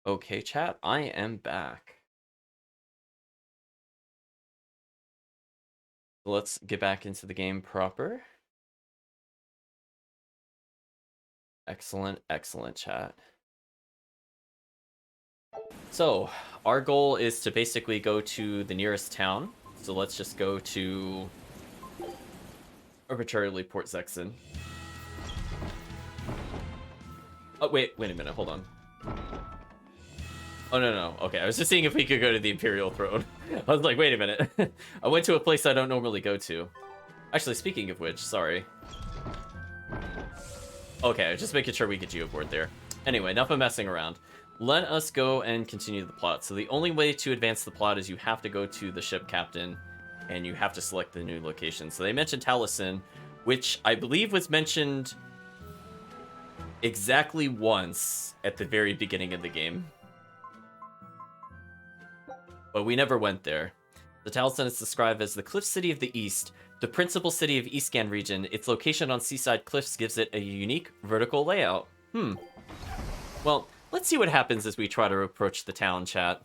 Okay, chat, I am back. Let's get back into the game proper. Excellent, excellent, chat. So, our goal is to basically go to the nearest town. So let's just go to arbitrarily Port Zexon. Oh, wait a minute, hold on. Oh, no. Okay, I was just seeing if we could go to the Imperial Throne. I was like, wait a minute. I went to a place I don't normally go to. Actually, speaking of which, sorry. Okay, just making sure we get you aboard there. Anyway, enough of messing around. Let us go and continue the plot. So the only way to advance the plot is you have to go to the ship captain, and you have to select the new location. So they mentioned Taliesin, which I believe was mentioned exactly once at the very beginning of the game. But we never went there. The Taliesin is described as the Cliff City of the East, the principal city of Eastgan region. Its location on seaside cliffs gives it a unique vertical layout. Well, let's see what happens as we try to approach the town, chat.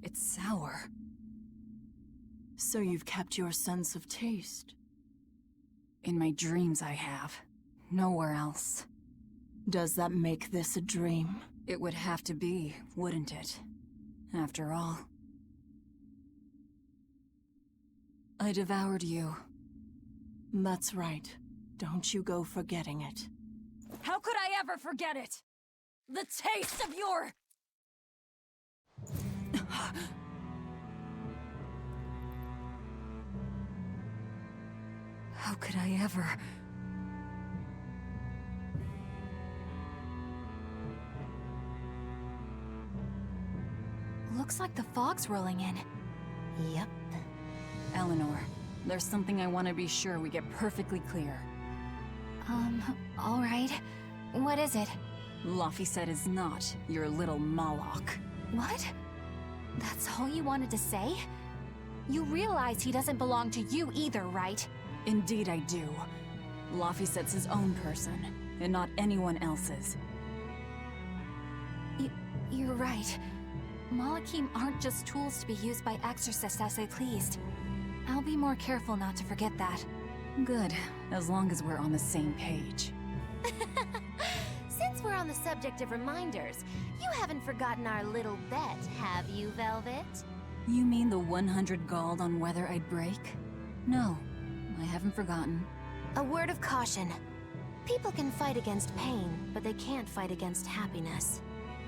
It's sour. So you've kept your sense of taste? In my dreams I have. Nowhere else. Does that make this a dream? It would have to be, wouldn't it? After all. I devoured you. That's right. Don't you go forgetting it. How could I ever forget it? The taste of your... How could I ever... Looks like the fog's rolling in. Yep. Eleanor, there's something I want to be sure we get perfectly clear. All right. What is it? Laphicet is not your little Moloch. What? That's all you wanted to say? You realize he doesn't belong to you either, right? Indeed I do. Laphicet's his own person, and not anyone else's. You're right. Malachim aren't just tools to be used by exorcists as they pleased. I'll be more careful not to forget that. Good, as long as we're on the same page. Since we're on the subject of reminders, you haven't forgotten our little bet, have you, Velvet? You mean the 100 gold on whether I'd break? No, I haven't forgotten. A word of caution. People can fight against pain, but they can't fight against happiness.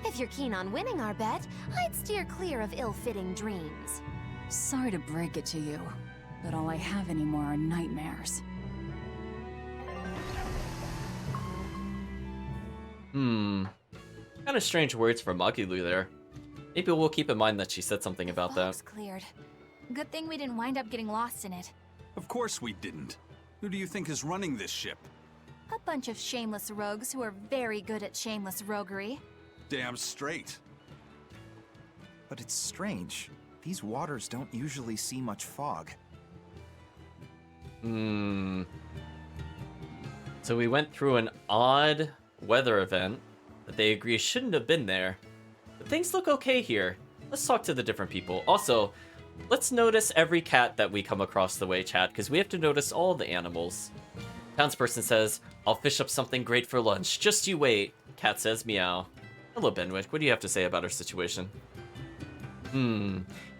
If you're keen on winning our bet, I'd steer clear of ill-fitting dreams. Sorry to break it to you, but all I have anymore are nightmares. Kind of strange words from Magilu there. Maybe we'll keep in mind that she said something about that. Fog's cleared. Good thing we didn't wind up getting lost in it. Of course we didn't. Who do you think is running this ship? A bunch of shameless rogues who are very good at shameless roguery. Damn straight. But it's strange. These waters don't usually see much fog. So we went through an odd weather event that they agree shouldn't have been there. But things look okay here. Let's talk to the different people. Also, let's notice every cat that we come across the way, chat, because we have to notice all the animals. Townsperson says, I'll fish up something great for lunch. Just you wait. Cat says meow. Hello, Benwick. What do you have to say about our situation?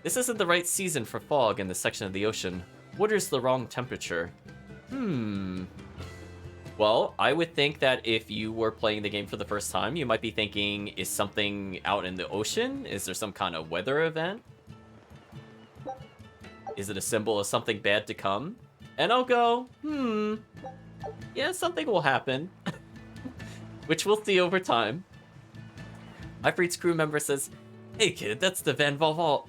This isn't the right season for fog in this section of the ocean. Water's the wrong temperature. Well, I would think that if you were playing the game for the first time, you might be thinking, is something out in the ocean? Is there some kind of weather event? Is it a symbol of something bad to come? And I'll go, yeah, something will happen. Which we'll see over time. Ifrit's crew member says, hey kid, that's the Van Valval.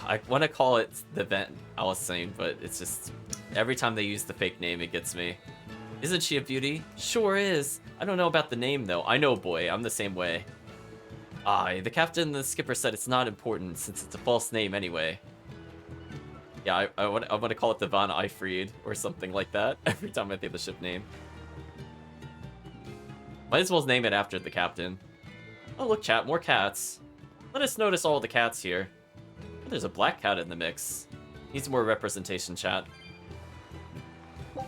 I want to call it the Van Alicene, but it's just, every time they use the fake name, it gets me. Isn't she a beauty? Sure is. I don't know about the name though. I know, boy, I'm the same way. The captain and the skipper said it's not important since it's a false name anyway. Yeah, I want to call it the Von Eifried or something like that every time I think the ship name. Might as well name it after the captain. Oh, look, chat, more cats. Let us notice all the cats here. Oh, there's a black cat in the mix. Needs more representation, chat. Oh,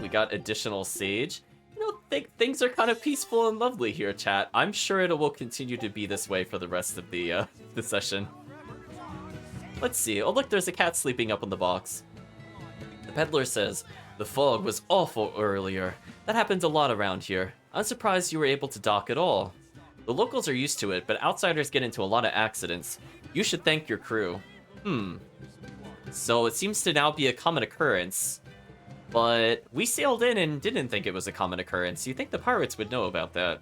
we got additional sage. You know, things are kind of peaceful and lovely here, chat. I'm sure it will continue to be this way for the rest of the session. Let's see. Oh, look, there's a cat sleeping up on the box. The peddler says, the fog was awful earlier. That happens a lot around here. I'm surprised you were able to dock at all. The locals are used to it, but outsiders get into a lot of accidents. You should thank your crew. So it seems to now be a common occurrence. But we sailed in and didn't think it was a common occurrence. You think the pirates would know about that?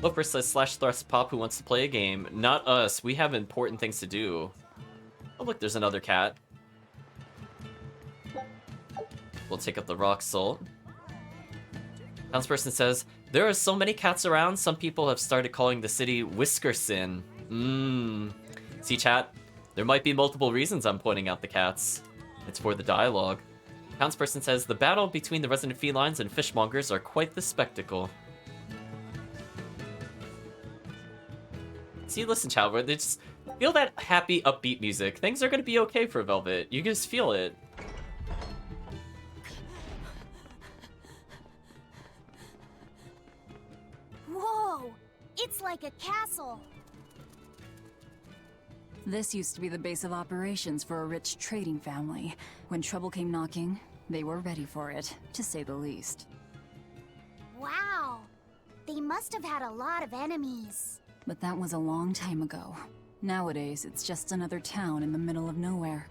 Loper says /thrust who wants to play a game. Not us. We have important things to do. Oh, look, there's another cat. We'll take up the rock salt. Townsperson says, there are so many cats around, some people have started calling the city Whiskersin. See, chat? There might be multiple reasons I'm pointing out the cats. It's for the dialogue. Townsperson says, the battle between the resident felines and fishmongers are quite the spectacle. See, listen, chat, where they just feel that happy, upbeat music. Things are gonna be okay for Velvet. You can just feel it. Whoa! It's like a castle. This used to be the base of operations for a rich trading family. When trouble came knocking, they were ready for it, to say the least. Wow! They must have had a lot of enemies. But that was a long time ago. Nowadays, it's just another town in the middle of nowhere.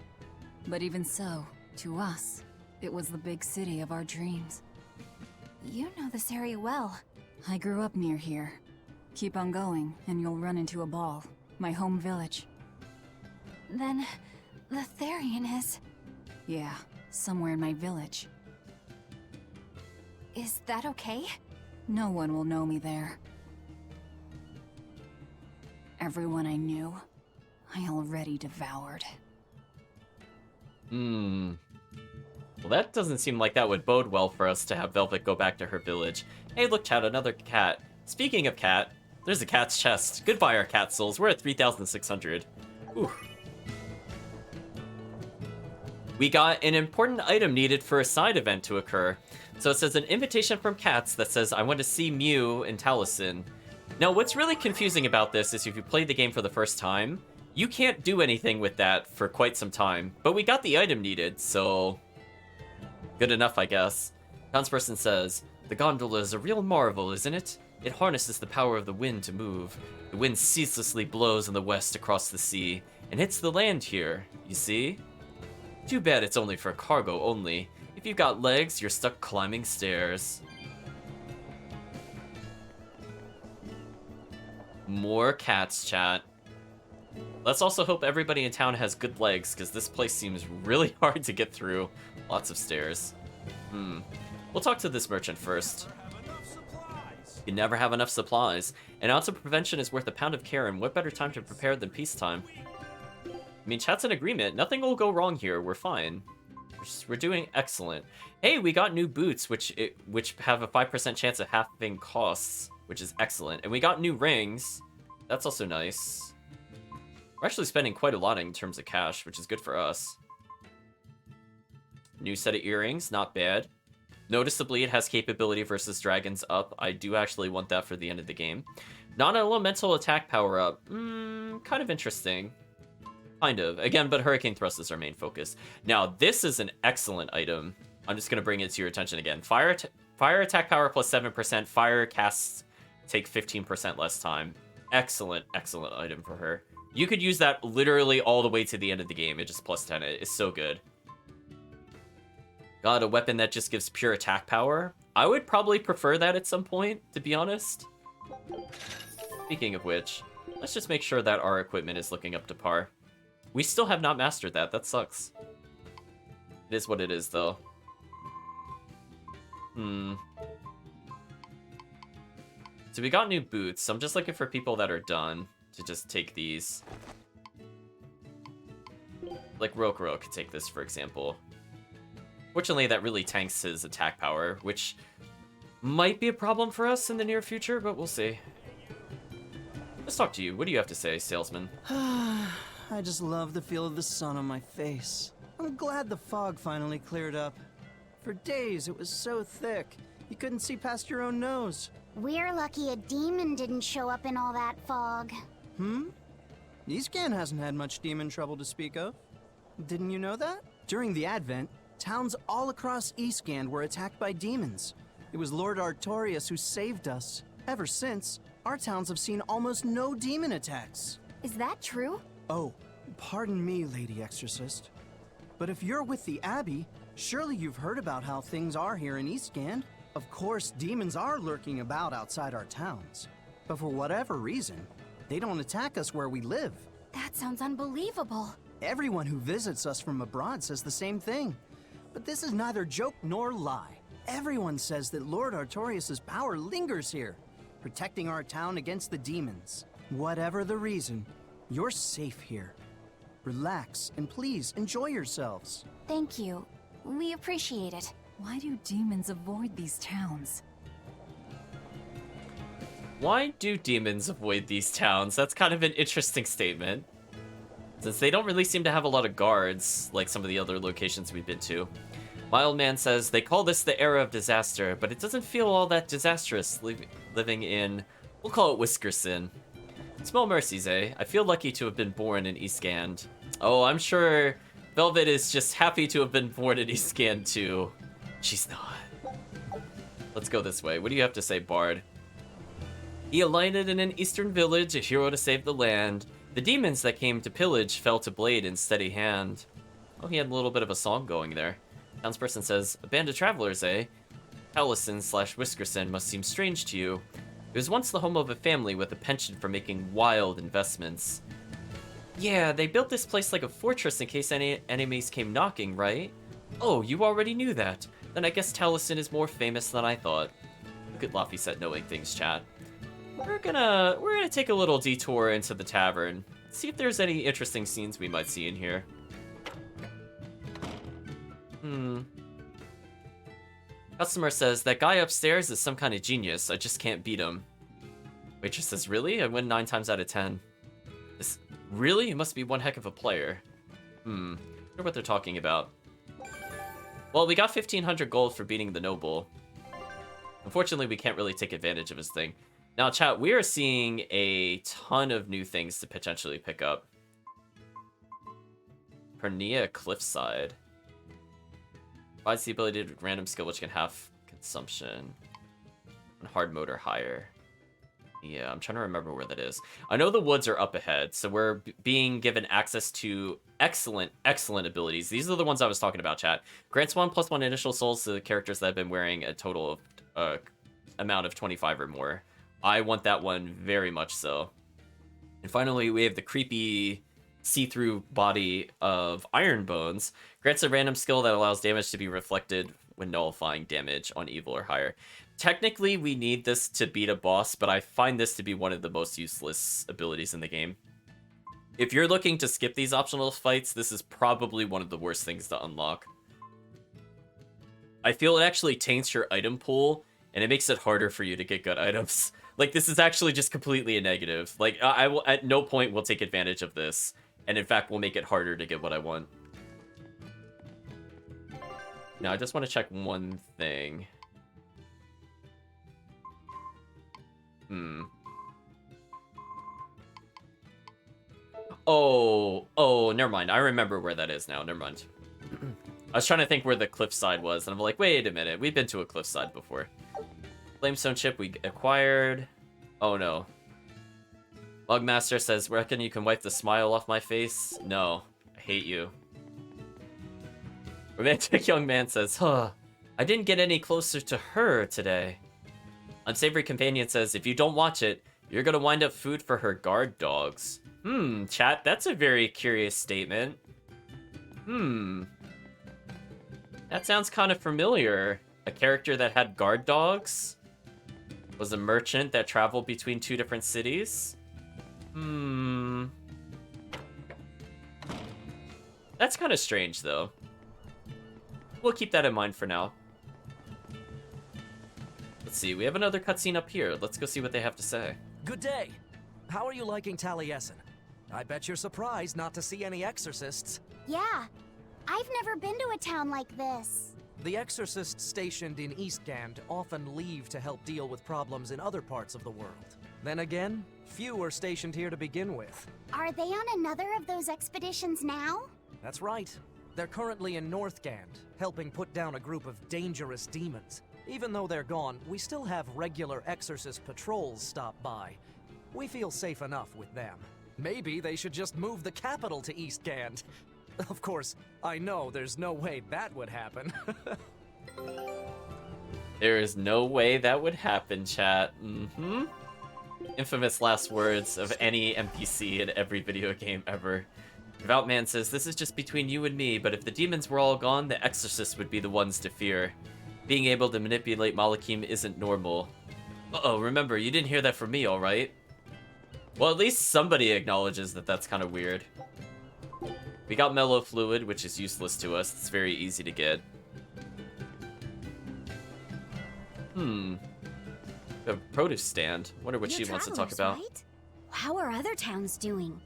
But even so, to us, it was the big city of our dreams. You know this area well. I grew up near here. Keep on going, and you'll run into a ball. My home village. Then, the Therian is... Yeah, somewhere in my village. Is that okay? No one will know me there. Everyone I knew, I already devoured. Well, that doesn't seem like that would bode well for us to have Velvet go back to her village. Hey, look, chat, another cat. Speaking of cat, there's a cat's chest. Goodbye, our cat souls. We're at 3,600. Ooh. We got an important item needed for a side event to occur. So it says an invitation from cats that says, I want to see Mew and Taliesin. Now, what's really confusing about this is if you played the game for the first time, you can't do anything with that for quite some time. But we got the item needed, so... good enough, I guess. Townsperson says, the gondola is a real marvel, isn't it? It harnesses the power of the wind to move. The wind ceaselessly blows in the west across the sea, and hits the land here, you see? Too bad it's only for cargo only. If you've got legs, you're stuck climbing stairs. More cats, chat. Let's also hope everybody in town has good legs, because this place seems really hard to get through. Lots of stairs. We'll talk to this merchant first. You never have enough supplies. An ounce of prevention is worth a pound of care, and what better time to prepare than peacetime? I mean, chat's in agreement. Nothing will go wrong here. We're fine. We're doing excellent. Hey, we got new boots, which have a 5% chance of halving costs, which is excellent. And we got new rings. That's also nice. We're actually spending quite a lot in terms of cash, which is good for us. New set of earrings, not bad. Noticeably, it has capability versus dragons up. I do actually want that for the end of the game. Non-elemental attack power up. Kind of interesting. Kind of. Again, but Hurricane Thrust is our main focus. Now, this is an excellent item. I'm just going to bring it to your attention again. Fire attack power plus 7%. Fire casts take 15% less time. Excellent, excellent item for her. You could use that literally all the way to the end of the game. It just plus 10 it. It's so good. Got a weapon that just gives pure attack power. I would probably prefer that at some point, to be honest. Speaking of which, let's just make sure that our equipment is looking up to par. We still have not mastered that. That sucks. It is what it is, though. So we got new boots. I'm just looking for people that are done to just take these. Like Rokuro could take this, for example. Fortunately, that really tanks his attack power, which might be a problem for us in the near future, but we'll see. Let's talk to you. What do you have to say, salesman? I just love the feel of the sun on my face. I'm glad the fog finally cleared up. For days, it was so thick, you couldn't see past your own nose. We're lucky a demon didn't show up in all that fog. Eastcan hasn't had much demon trouble to speak of. Didn't you know that? During the Advent, towns all across Eastcan were attacked by demons. It was Lord Artorias who saved us. Ever since, our towns have seen almost no demon attacks. Is that true? Oh, pardon me, Lady Exorcist. But if you're with the Abbey, surely you've heard about how things are here in Eastgand. Of course, demons are lurking about outside our towns. But for whatever reason, they don't attack us where we live. That sounds unbelievable. Everyone who visits us from abroad says the same thing. But this is neither joke nor lie. Everyone says that Lord Artorias' power lingers here, protecting our town against the demons. Whatever the reason, you're safe here. Relax and please enjoy yourselves. Thank you. We appreciate it. Why do demons avoid these towns? Why do demons avoid these towns? That's kind of an interesting statement. Since they don't really seem to have a lot of guards, like some of the other locations we've been to. Mildman says, they call this the era of disaster, but it doesn't feel all that disastrous living in, we'll call it Whiskerson. Small mercies, eh? I feel lucky to have been born in Eastgand. Oh, I'm sure Velvet is just happy to have been born in Eastgand too. She's not. Let's go this way. What do you have to say, Bard? He alighted in an eastern village, a hero to save the land. The demons that came to pillage fell to blade in steady hand. Oh, he had a little bit of a song going there. Townsperson says, a band of travelers, eh? Allison/Whiskerson must seem strange to you. It was once the home of a family with a penchant for making wild investments. Yeah, they built this place like a fortress in case any enemies came knocking, right? Oh, you already knew that. Then I guess Taliesin is more famous than I thought. Look at Laphicet knowing things, chat. We're gonna take a little detour into the tavern. See if there's any interesting scenes we might see in here. Customer says, that guy upstairs is some kind of genius. I just can't beat him. Waitress says, really? I win 9 times out of 10. This, really? He must be one heck of a player. Wonder what they're talking about. Well, we got 1,500 gold for beating the noble. Unfortunately, we can't really take advantage of his thing. Now, chat, we are seeing a ton of new things to potentially pick up. Pernia Cliffside. Provides the ability to random skill which can have consumption. And hard mode or higher. Yeah, I'm trying to remember where that is. I know the woods are up ahead, so we're being given access to excellent abilities. These are the ones I was talking about, chat. Grants 1+1 initial souls to the characters that have been wearing a total of amount of 25 or more. I want that one very much so. And finally, we have the creepy see-through body of Iron Bones. Grants a random skill that allows damage to be reflected when nullifying damage on evil or higher. Technically, we need this to beat a boss, but I find this to be one of the most useless abilities in the game. If you're looking to skip these optional fights, this is probably one of the worst things to unlock. I feel it actually taints your item pool, and it makes it harder for you to get good items. Like, this is actually just completely a negative. Like, I will at no point will take advantage of this, and in fact will make it harder to get what I want. Now, I just want to check one thing. Oh, never mind. I remember where that is now. Never mind. I was trying to think where the cliffside was, and I'm like, wait a minute. We've been to a cliffside before. Flamestone chip we acquired. Oh, no. Bugmaster says, reckon you can wipe the smile off my face? No. I hate you. Romantic young man says, huh. I didn't get any closer to her today. Unsavory companion says, if you don't watch it, you're gonna wind up food for her guard dogs. Chat, that's a very curious statement. That sounds kind of familiar. A character that had guard dogs? Was a merchant that traveled between 2 different cities? That That's kind of strange, though. We'll keep that in mind for now. Let's see, we have another cutscene up here. Let's go see what they have to say. Good day. How are you liking Taliesin? I bet you're surprised not to see any exorcists. Yeah, I've never been to a town like this. The exorcists stationed in Eastgand often leave to help deal with problems in other parts of the world. Then again, few are stationed here to begin with. Are they on another of those expeditions now? That's right. They're currently in Northgand, helping put down a group of dangerous demons. Even though they're gone, we still have regular exorcist patrols stop by. We feel safe enough with them. Maybe they should just move the capital to Eastgand. Of course, I know there's no way that would happen. There is no way that would happen, chat. Infamous last words of any NPC in every video game ever. Devout Man says, this is just between you and me, but if the demons were all gone, the exorcists would be the ones to fear. Being able to manipulate Malakim isn't normal. Uh-oh, remember, you didn't hear that from me, alright? Well, at least somebody acknowledges that that's kind of weird. We got mellow fluid, which is useless to us. It's very easy to get. A produce stand. Wonder what she wants to talk about. Right? How are other towns doing?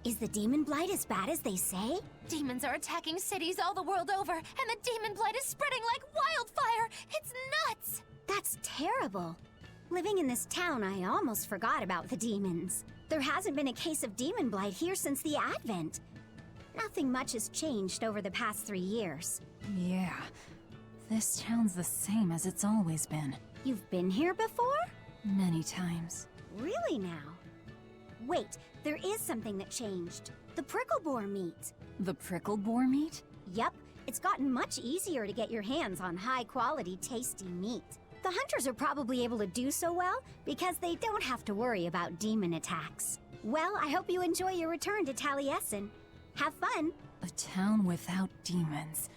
Is the demon blight as bad as they say? Demons are attacking cities all the world over, and the demon blight is spreading like wildfire! It's nuts! That's terrible. Living in this town, I almost forgot about the demons. There hasn't been a case of demon blight here since the Advent. Nothing much has changed over the past 3 years. Yeah, this town's the same as it's always been. You've been here before? Many times. Really now? Wait, there is something that changed. The prickle boar meat. The prickle boar meat? Yep, it's gotten much easier to get your hands on high-quality, tasty meat. The hunters are probably able to do so well because they don't have to worry about demon attacks. Well, I hope you enjoy your return to Taliesin. Have fun! A town without demons.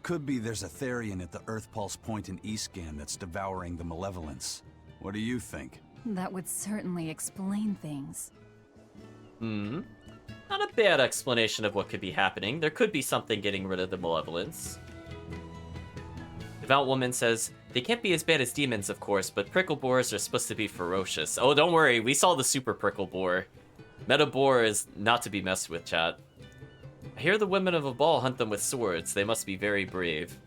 Could be there's a Therian at the Earth Pulse Point in Eastgand that's devouring the malevolence. What do you think? That would certainly explain things. Not a bad explanation of what could be happening. There could be something getting rid of the malevolence. Devout Woman says, they can't be as bad as demons, of course, but prickle boars are supposed to be ferocious. Oh, don't worry, we saw the super prickle boar. Meta boar is not to be messed with, chat. I hear the women of a ball hunt them with swords. They must be very brave.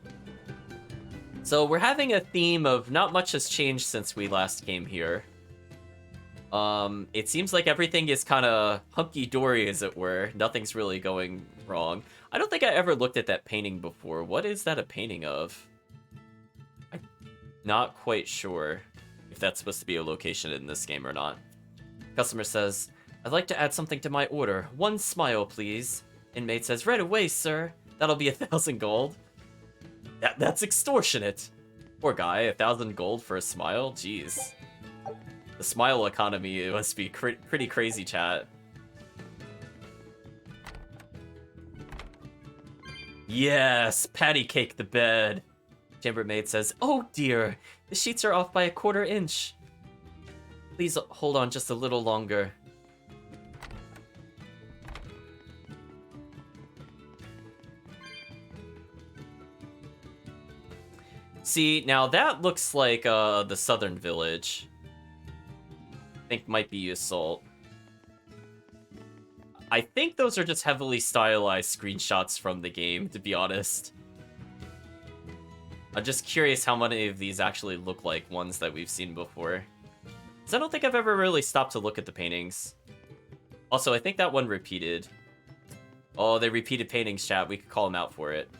So we're having a theme of not much has changed since we last came here. It seems like everything is kind of hunky-dory, as it were. Nothing's really going wrong. I don't think I ever looked at that painting before. What is that a painting of? I'm not quite sure if that's supposed to be a location in this game or not. Customer says, I'd like to add something to my order. 1 smile, please. Inmate says, right away, sir. That'll be 1,000 gold. That's extortionate. Poor guy, 1,000 gold for a smile? Jeez. The smile economy must be pretty crazy, chat. Yes, patty cake the bed. Chambermaid says, oh dear, the sheets are off by 1/4 inch. Please hold on just a little longer. See, now that looks like the southern village. I think might be Assault. I think those are just heavily stylized screenshots from the game, to be honest. I'm just curious how many of these actually look like ones that we've seen before. Because I don't think I've ever really stopped to look at the paintings. Also, I think that one repeated. Oh, they repeated paintings, chat. We could call them out for it.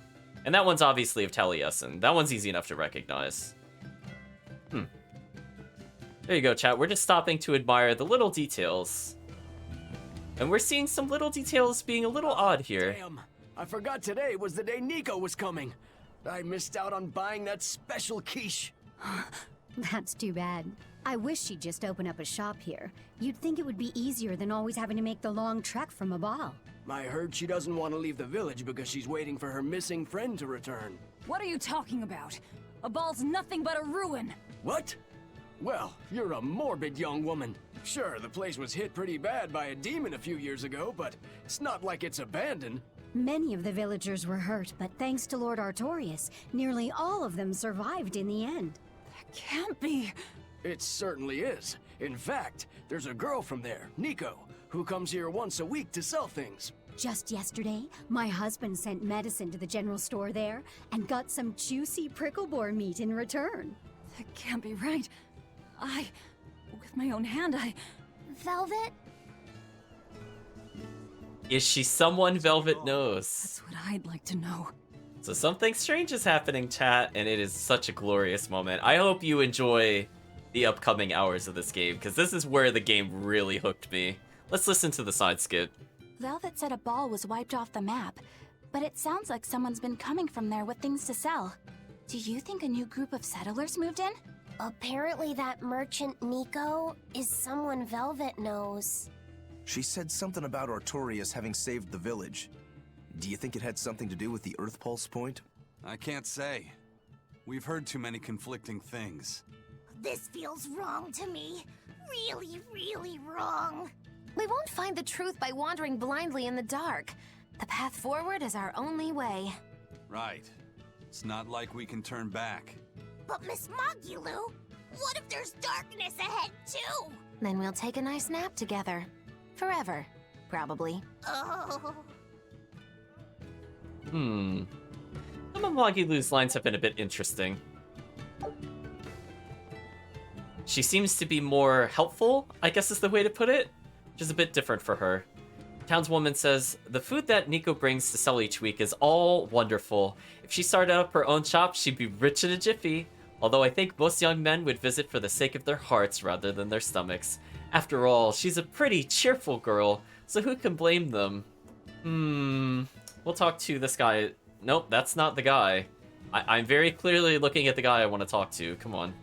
And that one's obviously of Taliesin. That one's easy enough to recognize. There you go, chat. We're just stopping to admire the little details. And we're seeing some little details being a little odd here. Damn, I forgot today was the day Nico was coming. I missed out on buying that special quiche. That's too bad. I wish she'd just open up a shop here. You'd think it would be easier than always having to make the long trek from a ball. I heard she doesn't want to leave the village because she's waiting for her missing friend to return. What are you talking about? A ball's nothing but a ruin. What? Well, you're a morbid young woman. Sure, the place was hit pretty bad by a demon a few years ago, but it's not like it's abandoned. Many of the villagers were hurt, but thanks to Lord Artorius, nearly all of them survived in the end. That can't be. It certainly is. In fact, there's a girl from there, Nico, who comes here once a week to sell things. Just yesterday, my husband sent medicine to the general store there and got some juicy prickleboar meat in return. That can't be right. With my own hand, Velvet? Is she someone Velvet knows? That's what I'd like to know. So something strange is happening, chat, and it is such a glorious moment. I hope you enjoy the upcoming hours of this game, because this is where the game really hooked me. Let's listen to the side skit. Velvet said a ball was wiped off the map, but it sounds like someone's been coming from there with things to sell. Do you think a new group of settlers moved in? Apparently that merchant Nico is someone Velvet knows. She said something about Artorius having saved the village. Do you think it had something to do with the Earth Pulse point? I can't say. We've heard too many conflicting things. This feels wrong to me. Really, really wrong. We won't find the truth by wandering blindly in the dark. The path forward is our only way. Right. It's not like we can turn back. But Miss Mogulu, what if there's darkness ahead too? Then we'll take a nice nap together. Forever, probably. Oh. Some of Magilu's lines have been a bit interesting. She seems to be more helpful, I guess is the way to put it, which is a bit different for her. Townswoman says, the food that Nico brings to sell each week is all wonderful. If she started up her own shop, she'd be rich in a jiffy. Although I think most young men would visit for the sake of their hearts rather than their stomachs. After all, she's a pretty cheerful girl, so who can blame them? We'll talk to this guy. Nope, that's not the guy. I'm very clearly looking at the guy I want to talk to. Come on.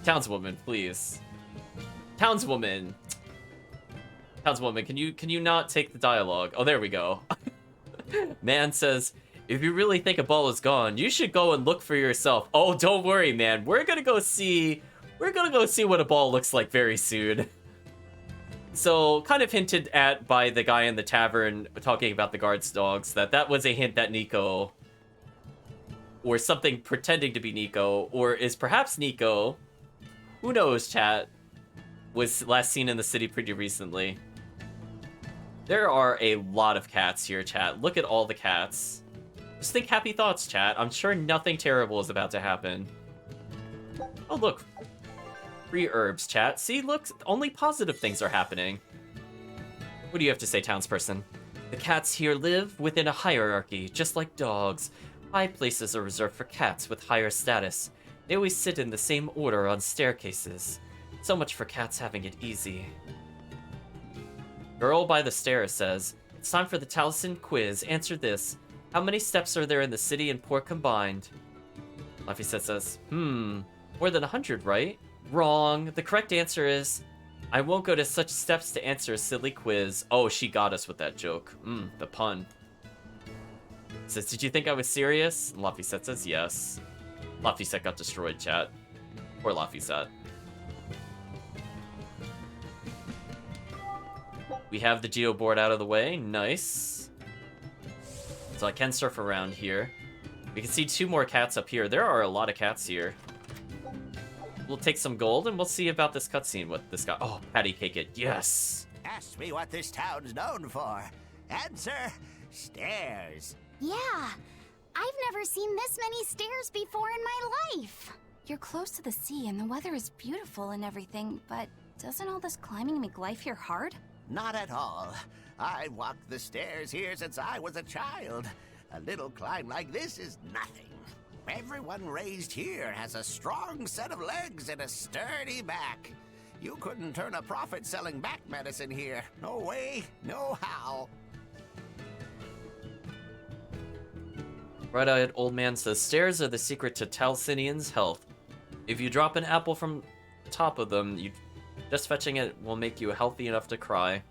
Townswoman, please. Townswoman. Townswoman, can you not take the dialogue? Oh, there we go. Man says, if you really think a ball is gone, you should go and look for yourself. Oh, don't worry, man. We're gonna go see what a ball looks like very soon. So, kind of hinted at by the guy in the tavern talking about the guard's dogs, that was a hint that Nico, or something pretending to be Nico, or is perhaps Nico, who knows, chat, was last seen in the city pretty recently. There are a lot of cats here, chat. Look at all the cats. Just think happy thoughts, chat. I'm sure nothing terrible is about to happen. Oh, look. Free herbs, chat. See, look, only positive things are happening. What do you have to say, townsperson? The cats here live within a hierarchy, just like dogs. High places are reserved for cats with higher status. They always sit in the same order on staircases. So much for cats having it easy. Girl by the stairs says, it's time for the Taliesin quiz. Answer this. How many steps are there in the city and port combined? Laphicet says, more than 100, right? Wrong. The correct answer is, I won't go to such steps to answer a silly quiz. Oh, she got us with that joke. The pun. Says, did you think I was serious? Laphicet says, yes. Laphicet got destroyed, chat. Poor Laphicet. We have the geo board out of the way. Nice. So I can surf around here. We can see 2 more cats up here. There are a lot of cats here. We'll take some gold and we'll see about this cutscene with this guy. Oh, patty cake it. Yes. Ask me what this town's known for. Answer, stairs. Yeah, I've never seen this many stairs before in my life. You're close to the sea and the weather is beautiful and everything, but doesn't all this climbing make life here hard? Not at all. I walked the stairs here since I was a child. A little climb like this is nothing. Everyone raised here has a strong set of legs and a sturdy back. You couldn't turn a profit selling back medicine here. No way, no how. Red-eyed old man says, stairs are the secret to Talsinian's health. If you drop an apple from top of them, just fetching it will make you healthy enough to cry.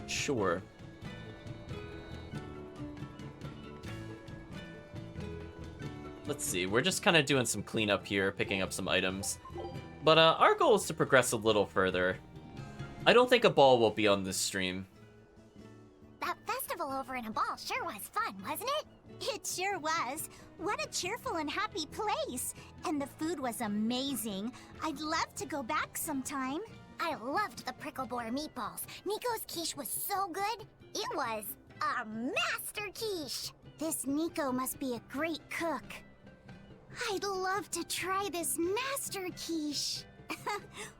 Sure. Let's see, we're just kind of doing some cleanup here, picking up some items. But our goal is to progress a little further. I don't think a ball will be on this stream. That during a ball sure was fun, wasn't it? It sure was. What a cheerful and happy place. And the food was amazing. I'd love to go back sometime. I loved the prickle boar meatballs. Nico's quiche was so good. It was a master quiche. This Nico must be a great cook. I'd love to try this master quiche.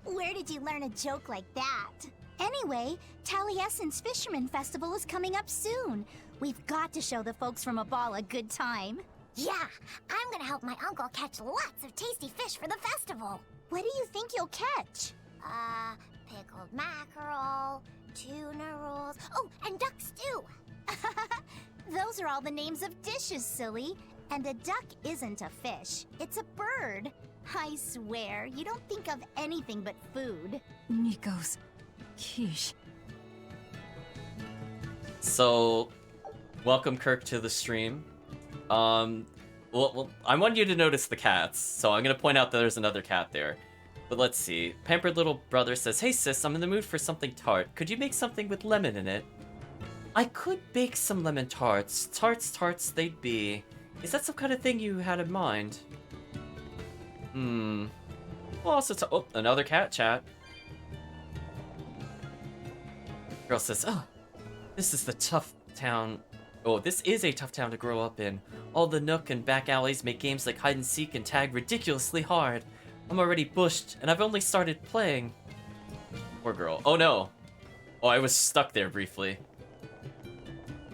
Where did you learn a joke like that? Anyway, Taliesin's Fisherman Festival is coming up soon. We've got to show the folks from Abal a good time. Yeah, I'm gonna help my uncle catch lots of tasty fish for the festival. What do you think you'll catch? Pickled mackerel, tuna rolls, oh, and duck stew. Those are all the names of dishes, silly. And a duck isn't a fish, it's a bird. I swear, you don't think of anything but food. Nico's quiche. So, welcome Kirk to the stream. Well, I want you to notice the cats, so I'm gonna point out that there's another cat there. But let's see. Pampered little brother says, "Hey sis, I'm in the mood for something tart. Could you make something with lemon in it?" I could bake some lemon tarts. Tarts they'd be. Is that some kind of thing you had in mind? Well, also, oh, another cat chat. Girl says, "Oh, this is the tough town. Oh, this is a tough town to grow up in. All the nook and back alleys make games like hide and seek and tag ridiculously hard. I'm already bushed, and I've only started playing." Poor girl. Oh no. Oh, I was stuck there briefly.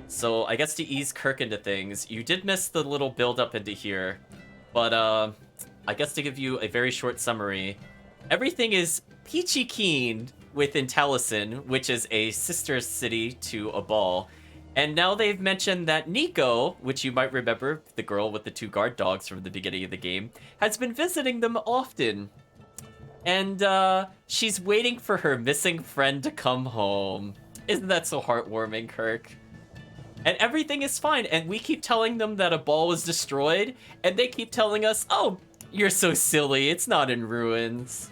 So, I guess to ease Kirk into things, you did miss the little build-up into here. But, I guess to give you a very short summary, everything is peachy keen within Taliesin, which is a sister city to Abal. And now they've mentioned that Nico, which you might remember, the girl with the 2 guard dogs from the beginning of the game, has been visiting them often. And, she's waiting for her missing friend to come home. Isn't that so heartwarming, Kirk? And everything is fine, and we keep telling them that Abal was destroyed, and they keep telling us, "Oh, you're so silly, it's not in ruins."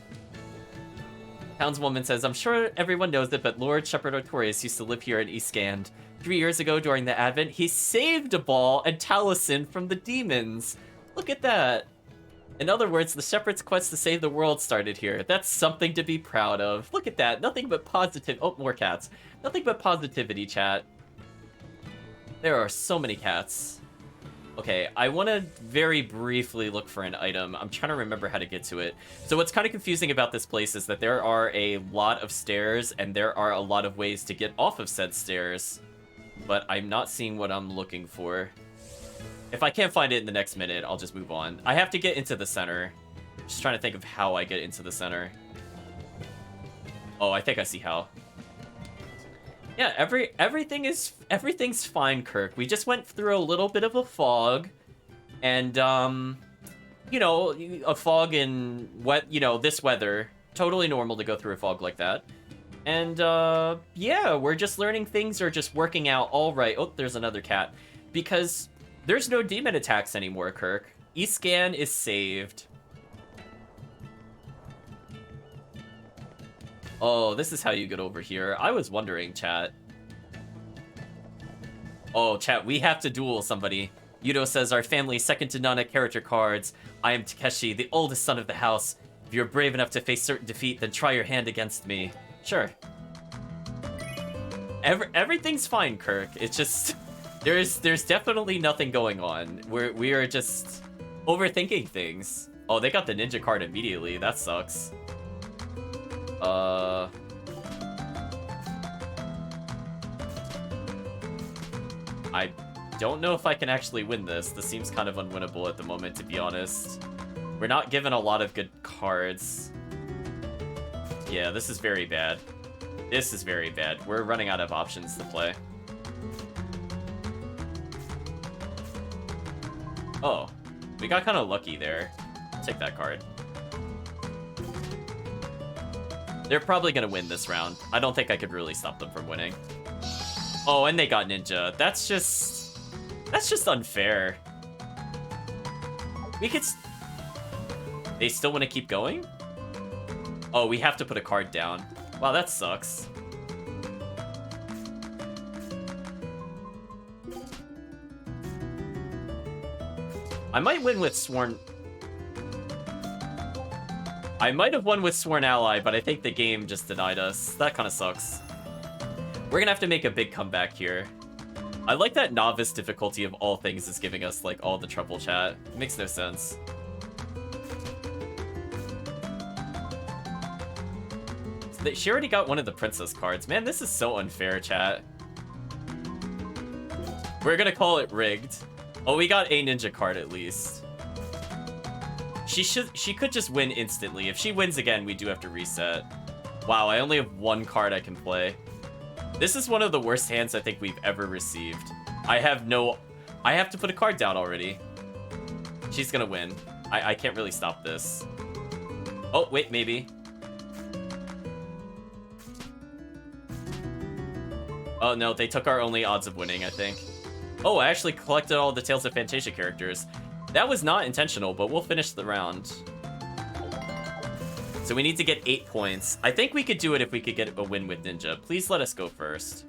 Townswoman says, "I'm sure everyone knows it, but Lord Shepherd Artorius used to live here in Eastgand. 3 years ago during the Advent, he saved Abal and Taliesin from the demons. Look at that. In other words, the Shepherd's quest to save the world started here. That's something to be proud of. Look at that. Nothing but positive. Oh, more cats. Nothing but positivity, chat. There are so many cats. Okay, I want to very briefly look for an item. I'm trying to remember how to get to it. So what's kind of confusing about this place is that there are a lot of stairs, and there are a lot of ways to get off of said stairs. But I'm not seeing what I'm looking for. If I can't find it in the next minute, I'll just move on. I have to get into the center. Just trying to think of how I get into the center. Oh, I think I see how. Yeah, everything's fine, Kirk. We just went through a little bit of a fog, and you know, a fog in this weather, totally normal to go through a fog like that. And yeah, we're just learning things are just working out all right. Oh, there's another cat, because there's no demon attacks anymore, Kirk. Eastgand is saved. Oh, this is how you get over here. I was wondering, chat. Oh, chat, we have to duel somebody. Yudo says, "Our family is second to none at character cards. I am Takeshi, the oldest son of the house. If you're brave enough to face certain defeat, then try your hand against me." Sure. Everything's fine, Kirk. It's just... There's definitely nothing going on. We are just overthinking things. Oh, they got the ninja card immediately. That sucks. I don't know if I can actually win this. This seems kind of unwinnable at the moment, to be honest. We're not given a lot of good cards. Yeah, this is very bad. This is very bad. We're running out of options to play. Oh, we got kind of lucky there. I'll take that card. They're probably gonna win this round. I don't think I could really stop them from winning. Oh, and they got ninja. That's just unfair. We could... They still want to keep going? Oh, we have to put a card down. Wow, that sucks. I might win with Sworn... I might have won with Sworn Ally, but I think the game just denied us. That kind of sucks. We're gonna have to make a big comeback here. I like that novice difficulty of all things is giving us, like, all the trouble chat. It makes no sense. So she already got one of the princess cards. Man, this is so unfair, chat. We're gonna call it rigged. Oh, we got a ninja card at least. She could just win instantly. If she wins again, we do have to reset. Wow, I only have one card I can play. This is one of the worst hands I think we've ever received. I have to put a card down already. She's gonna win. I can't really stop this. Oh, wait, maybe. Oh, no, they took our only odds of winning, I think. Oh, I actually collected all the Tales of Fantasia characters. That was not intentional, but we'll finish the round. So we need to get 8 points. I think we could do it if we could get a win with Ninja. Please let us go first.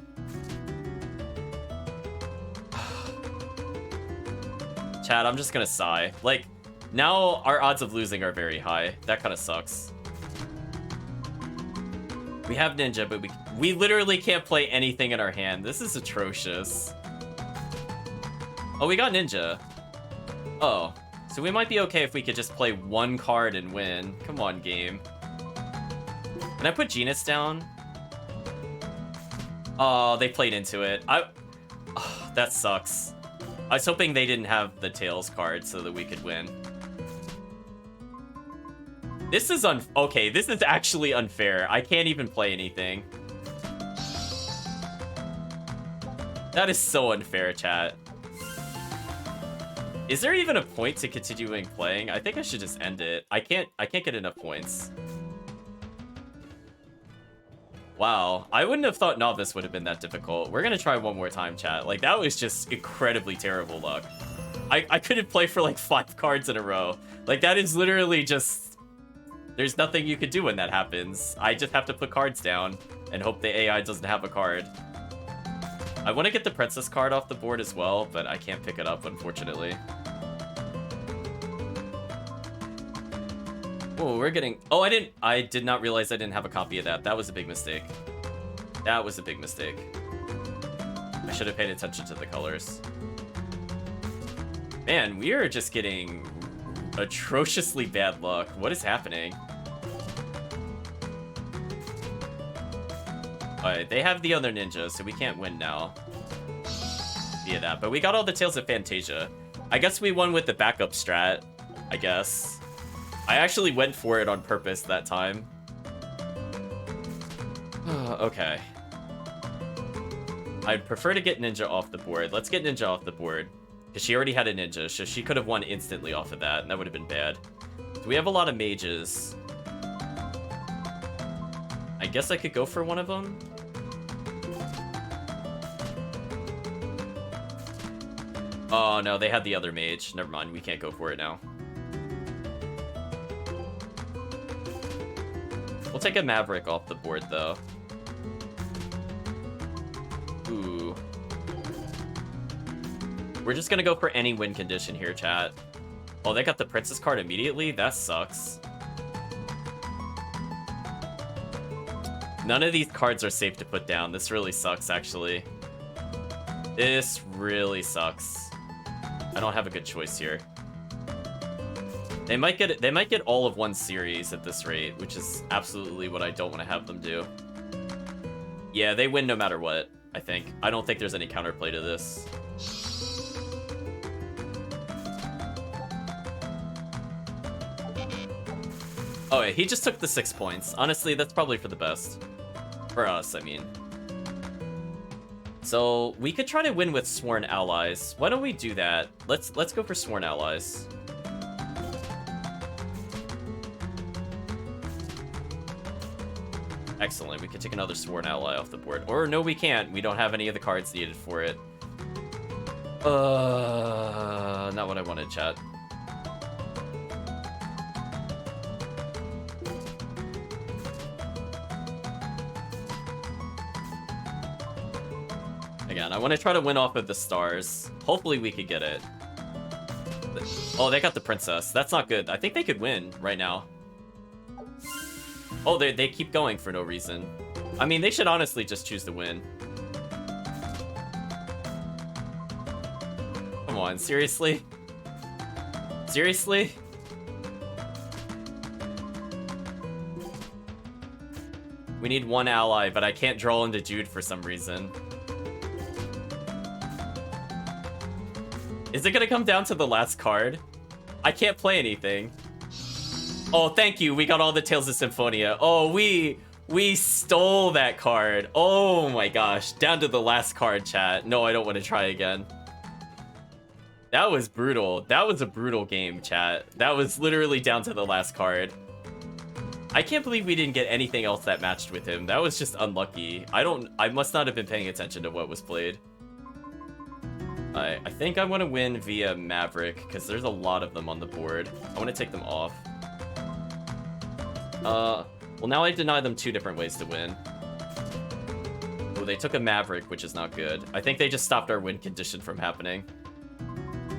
Chad, I'm just gonna sigh. Like, now our odds of losing are very high. That kind of sucks. We have Ninja, but we literally can't play anything in our hand. This is atrocious. Oh, we got Ninja. Oh. So we might be okay if we could just play one card and win. Come on, game. Can I put Genus down? Oh, they played into it. Oh, that sucks. I was hoping they didn't have the Tails card so that we could win. This is okay, this is actually unfair. I can't even play anything. That is so unfair, chat. Is there even a point to continuing playing? I think I should just end it. I can't get enough points. Wow, I wouldn't have thought Novice would have been that difficult. We're gonna try one more time, chat. Like, that was just incredibly terrible luck. I couldn't play for like 5 cards in a row. Like, that is literally just... There's nothing you could do when that happens. I just have to put cards down and hope the AI doesn't have a card. I want to get the Princess card off the board as well, but I can't pick it up, unfortunately. Oh, we're getting... Oh, I did not realize I didn't have a copy of that. That was a big mistake. That was a big mistake. I should have paid attention to the colors. Man, we are just getting atrociously bad luck. What is happening? Alright, they have the other ninjas, so we can't win now via that. But we got all the Tales of Fantasia. I guess we won with the backup strat, I guess. I actually went for it on purpose that time. Okay. I'd prefer to get Ninja off the board. Let's get Ninja off the board. Because she already had a Ninja, so she could have won instantly off of that, and that would have been bad. So we have a lot of mages. I guess I could go for one of them. Oh, no, they had the other mage. Never mind, we can't go for it now. We'll take a Maverick off the board, though. Ooh. We're just gonna go for any win condition here, chat. Oh, they got the Princess card immediately? That sucks. None of these cards are safe to put down. This really sucks, actually. This really sucks. I don't have a good choice here. They might get all of one series at this rate, which is absolutely what I don't want to have them do. Yeah, they win no matter what, I think. I don't think there's any counterplay to this. Oh, yeah, he just took the 6 points. Honestly, that's probably for the best. For us, I mean. So, we could try to win with Sworn Allies. Why don't we do that? Let's go for Sworn Allies. Excellent, we could take another Sworn Ally off the board. Or no, we can't. We don't have any of the cards needed for it. Not what I wanted, chat. Again, I want to try to win off of the stars. Hopefully we could get it. Oh, they got the princess. That's not good. I think they could win right now. Oh, they keep going for no reason. I mean, they should honestly just choose to win. Come on, seriously? Seriously? We need one ally, but I can't draw into Jude for some reason. Is it gonna come down to the last card? I can't play anything. Oh, thank you. We got all the Tales of Symphonia. Oh, we stole that card. Oh my gosh. Down to the last card, chat. No, I don't want to try again. That was brutal. That was a brutal game, chat. That was literally down to the last card. I can't believe we didn't get anything else that matched with him. That was just unlucky. I must not have been paying attention to what was played. I think I'm gonna win via Maverick, because there's a lot of them on the board. I want to take them off. Well, now I deny them 2 different ways to win. Oh, they took a Maverick, which is not good. I think they just stopped our win condition from happening.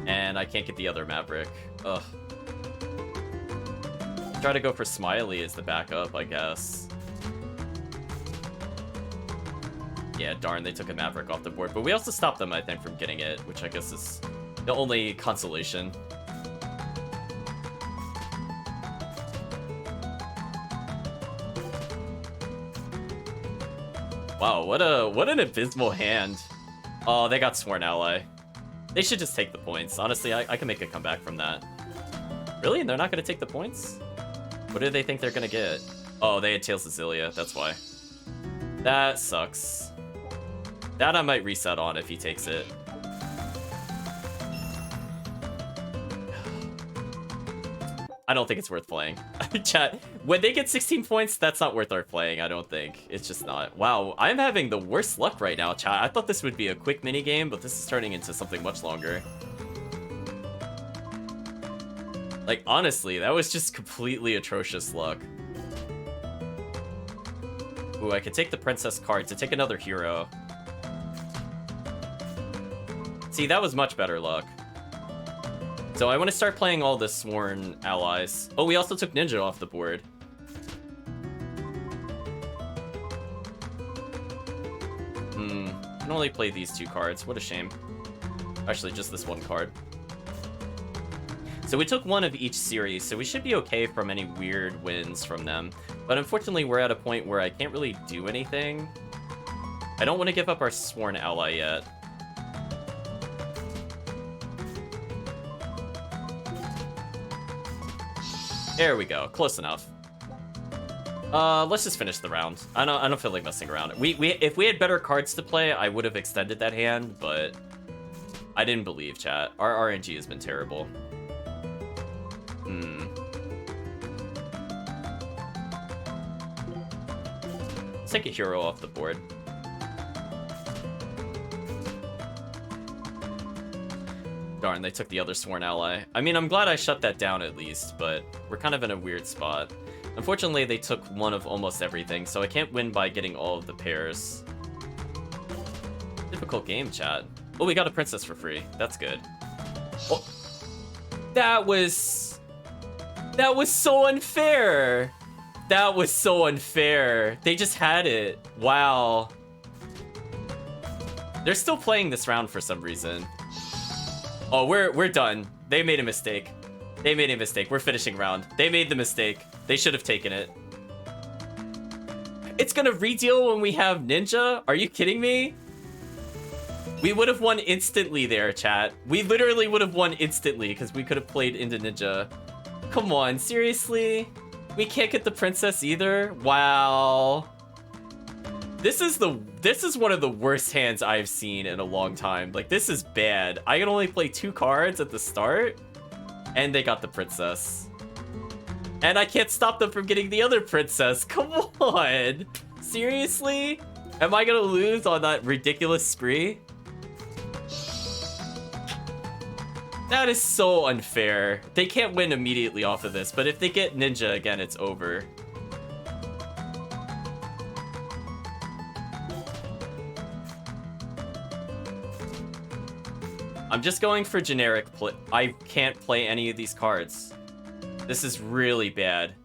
And I can't get the other Maverick. Ugh. Try to go for Smiley as the backup, I guess. Yeah, darn, they took a Maverick off the board. But we also stopped them, I think, from getting it, which I guess is the only consolation. Wow, what an abysmal hand. Oh, they got Sworn Ally. They should just take the points. Honestly, I can make a comeback from that. Really? They're not going to take the points? What do they think they're going to get? Oh, they had Tails Cecilia. That's why. That sucks. That I might reset on if he takes it. I don't think it's worth playing. Chat, when they get 16 points, that's not worth our playing, I don't think. It's just not. Wow, I'm having the worst luck right now, chat. I thought this would be a quick mini game, but this is turning into something much longer. Like, honestly, that was just completely atrocious luck. Ooh, I could take the princess card to take another hero. See, that was much better luck. So I want to start playing all the Sworn allies. Oh, we also took Ninja off the board. I can only play these 2 cards. What a shame. Actually, just this 1 card. So we took 1 of each series, so we should be okay from any weird wins from them. But unfortunately, we're at a point where I can't really do anything. I don't want to give up our Sworn ally yet. There we go. Close enough. Let's just finish the round. I don't feel like messing around. If we had better cards to play, I would have extended that hand, but I didn't believe, chat. Our RNG has been terrible. Let's take a hero off the board. Darn, they took the other Sworn ally. I mean, I'm glad I shut that down at least, but we're kind of in a weird spot. Unfortunately, they took 1 of almost everything, so I can't win by getting all of the pairs. Difficult game, chat. Oh, we got a princess for free. That's good. Oh, that was so unfair. That was so unfair. They just had it. Wow. They're still playing this round for some reason. Oh, we're done. They made a mistake. They made a mistake. We're finishing round. They made the mistake. They should have taken it. It's gonna redeal when we have Ninja? Are you kidding me? We would have won instantly there, chat. We literally would have won instantly because we could have played into Ninja. Come on, seriously? We can't get the princess either? Wow. This is one of the worst hands I've seen in a long time. Like, this is bad. I can only play 2 cards at the start, and they got the princess. And I can't stop them from getting the other princess. Come on. Seriously? Am I gonna lose on that ridiculous spree? That is so unfair. They can't win immediately off of this, but if they get Ninja again, it's over. I'm just going for generic play. I can't play any of these cards. This is really bad.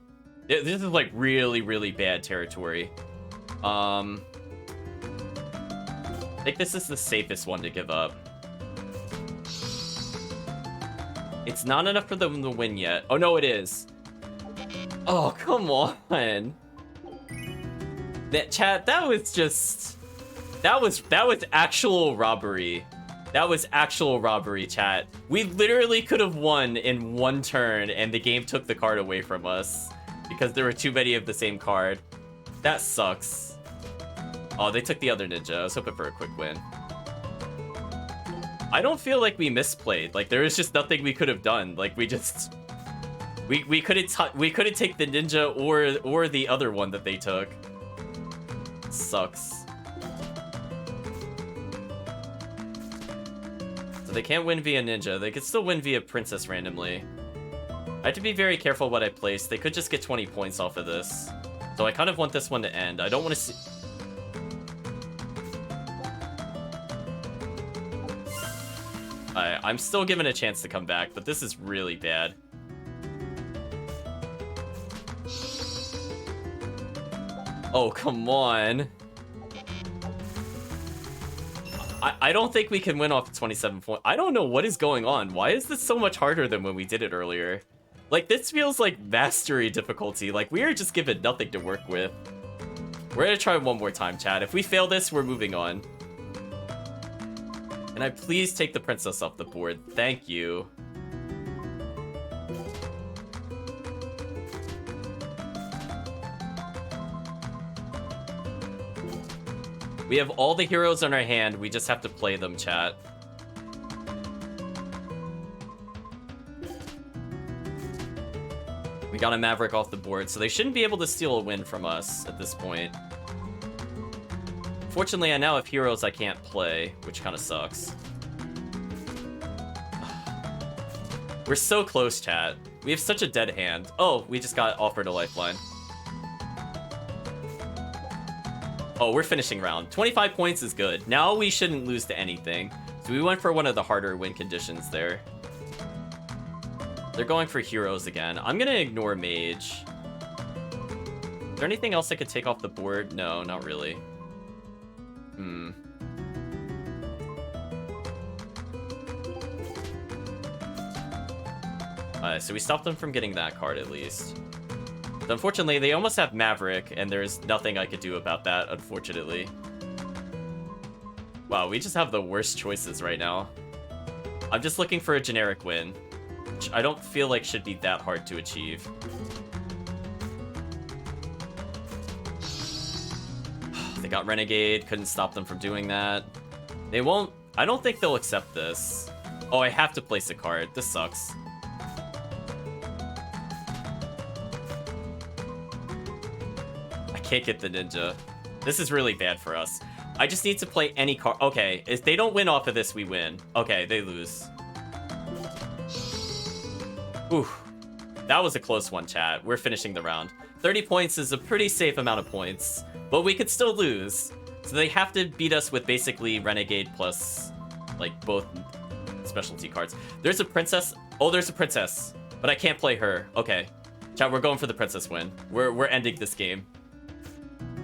This is like really, really bad territory. I think this is the safest one to give up. It's not enough for them to win yet. Oh, no, it is. Oh, come on. That chat, that was just... That was actual robbery. That was actual robbery, chat. We literally could have won in one turn, and the game took the card away from us because there were too many of the same card. That sucks. Oh, they took the other ninja. I was hoping for a quick win. I don't feel like we misplayed. Like, there was just nothing we could have done. Like, we just... We couldn't take the ninja or the other one that they took. Sucks. So they can't win via ninja. They could still win via princess randomly. I have to be very careful what I place. They could just get 20 points off of this. So I kind of want this one to end. I don't want to see... I'm still given a chance to come back, but this is really bad. Oh, come on. I don't think we can win off 27 points. I don't know what is going on. Why is this so much harder than when we did it earlier? Like, this feels like mastery difficulty. Like, we are just given nothing to work with. We're gonna try one more time, chat. If we fail this, we're moving on. Can I please take the princess off the board? Thank you. We have all the heroes in our hand. We just have to play them, chat. We got a Maverick off the board, so they shouldn't be able to steal a win from us at this point. Fortunately, I now have heroes I can't play, which kind of sucks. We're so close, chat. We have such a dead hand. Oh, we just got offered a lifeline. Oh, we're finishing round. 25 points is good. Now we shouldn't lose to anything. So we went for one of the harder win conditions there. They're going for heroes again. I'm gonna ignore mage. Is there anything else I could take off the board? No, not really. So we stopped them from getting that card at least. But unfortunately, they almost have Maverick, and there's nothing I could do about that, unfortunately. Wow, we just have the worst choices right now. I'm just looking for a generic win, which I don't feel like should be that hard to achieve. They got Renegade, couldn't stop them from doing that. They won't... I don't think they'll accept this. Oh, I have to place a card. This sucks. Can't get the ninja. This is really bad for us. I just need to play any card. Okay, if they don't win off of this, we win. Okay, they lose. Ooh, that was a close one, chat. We're finishing the round. 30 points is a pretty safe amount of points, but we could still lose. So they have to beat us with basically Renegade plus, like, both specialty cards. There's a princess. Oh, there's a princess, but I can't play her. Okay, chat, we're going for the princess win. We're ending this game.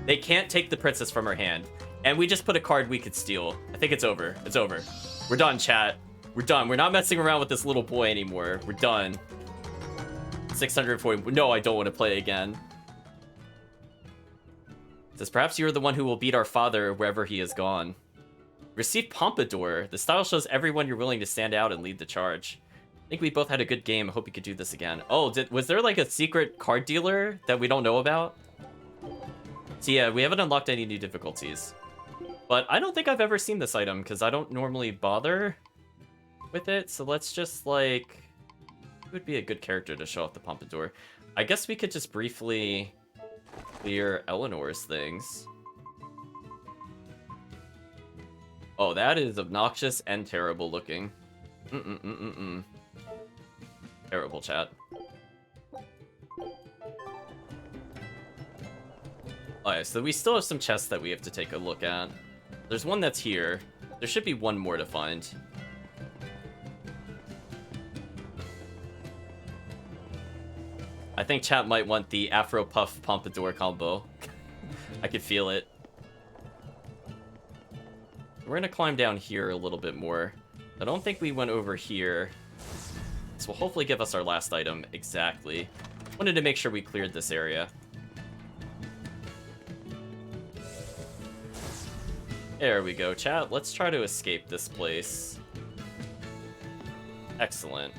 They can't take the princess from her hand. And we just put a card we could steal. I think it's over. It's over. We're done, chat. We're done. We're not messing around with this little boy anymore. We're done. 640. No, I don't want to play again. It says, perhaps you are the one who will beat our father wherever he is gone. Receive Pompadour. The style shows everyone you're willing to stand out and lead the charge. I think we both had a good game. I hope you could do this again. Oh, was there like a secret card dealer that we don't know about? So yeah, we haven't unlocked any new difficulties. But I don't think I've ever seen this item, because I don't normally bother with it. So let's just, like... It would be a good character to show off the Pompadour. I guess we could just briefly clear Eleanor's things. Oh, that is obnoxious and terrible looking. Terrible, chat. Alright, so we still have some chests that we have to take a look at. There's one that's here. There should be one more to find. I think chat might want the Afro Puff Pompadour combo. I could feel it. We're gonna climb down here a little bit more. I don't think we went over here. This will hopefully give us our last item exactly. Wanted to make sure we cleared this area. There we go, chat. Let's try to escape this place. Excellent.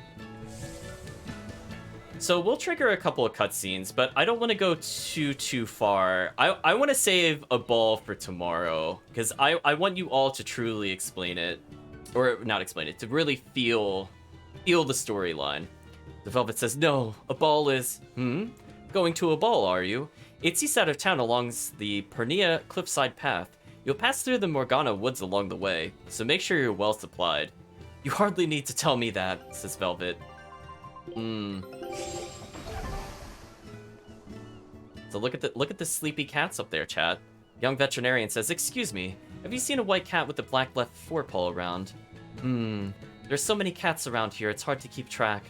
So we'll trigger a couple of cutscenes, but I don't want to go too far. I want to save a ball for tomorrow, because I want you all to truly explain it. Or not explain it, to really feel the storyline. The Velvet says, no, a ball is... Going to a ball, are you? It's east out of town along the Pernia cliffside path. You'll pass through the Morgana woods along the way, so make sure you're well supplied. You hardly need to tell me that, says Velvet. So look at the sleepy cats up there, chat. Young veterinarian says, excuse me, have you seen a white cat with a black left forepaw around? There's so many cats around here, it's hard to keep track.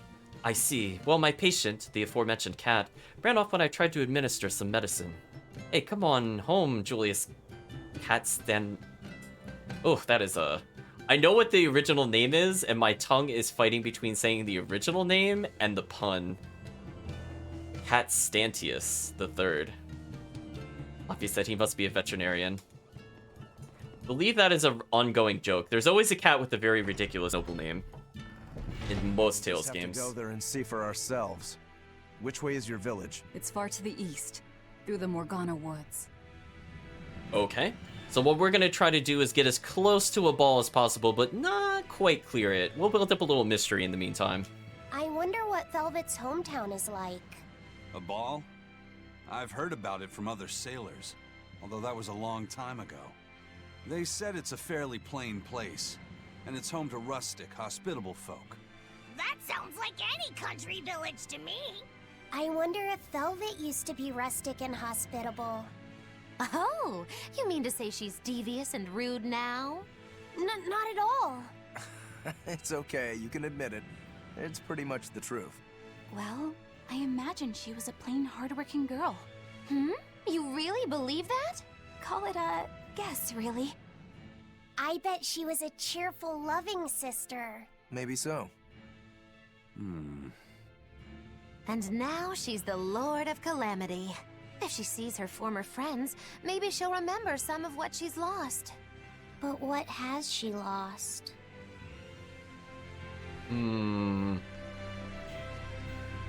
I see. Well, my patient, the aforementioned cat, ran off when I tried to administer some medicine. Hey, come on home, Julius Catstan... Oh, that is a... I know what the original name is, and my tongue is fighting between saying the original name and the pun. Catstantius the Third. Obvious said he must be a veterinarian. Believe that is an ongoing joke. There's always a cat with a very ridiculous noble name in most Tales games. Just have to go there and see for ourselves. Which way is your village? It's far to the east, through the Morgana woods. Okay. So what we're gonna try to do is get as close to a ball as possible, but not quite clear it. We'll build up a little mystery in the meantime. I wonder what Velvet's hometown is like. A ball? I've heard about it from other sailors, although that was a long time ago. They said it's a fairly plain place, and it's home to rustic, hospitable folk. That sounds like any country village to me. I wonder if Velvet used to be rustic and hospitable. Oh, you mean to say she's devious and rude now? Not at all. It's okay, you can admit it. It's pretty much the truth. Well, I imagine she was a plain, hardworking girl. You really believe that? Call it a guess, really. I bet she was a cheerful, loving sister. Maybe so. And now she's the Lord of Calamity. If she sees her former friends, maybe she'll remember some of what she's lost. But what has she lost?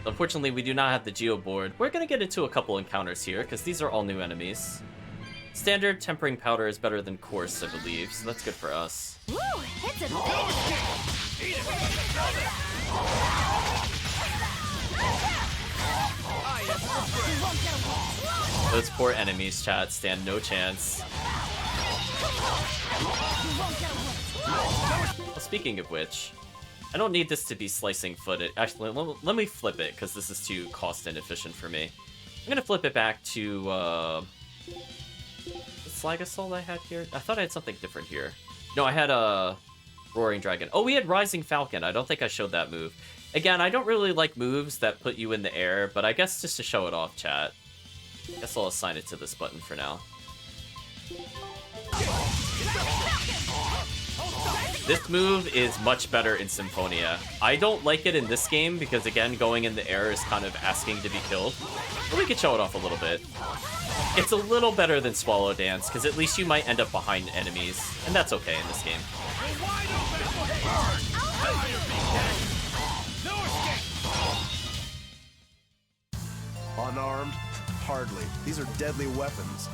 Unfortunately, we do not have the Geo board. We're gonna get into a couple encounters here, because these are all new enemies. Standard tempering powder is better than coarse, I believe, so that's good for us. Woo! Hits it big! Those poor enemies, chat, stand no chance. Well, speaking of which, I don't need this to be slicing footed. Actually, let me flip it, because this is too cost inefficient for me. I'm gonna flip it back to, the Slag Assault I had here? I thought I had something different here. No, I had a Roaring Dragon. Oh, we had Rising Falcon. I don't think I showed that move. Again, I don't really like moves that put you in the air, but I guess just to show it off, chat. I guess I'll assign it to this button for now. This move is much better in Symphonia. I don't like it in this game because, again, going in the air is kind of asking to be killed. But we could show it off a little bit. It's a little better than Swallow Dance, because at least you might end up behind enemies, and that's okay in this game. Unarmed? Hardly. These are deadly weapons.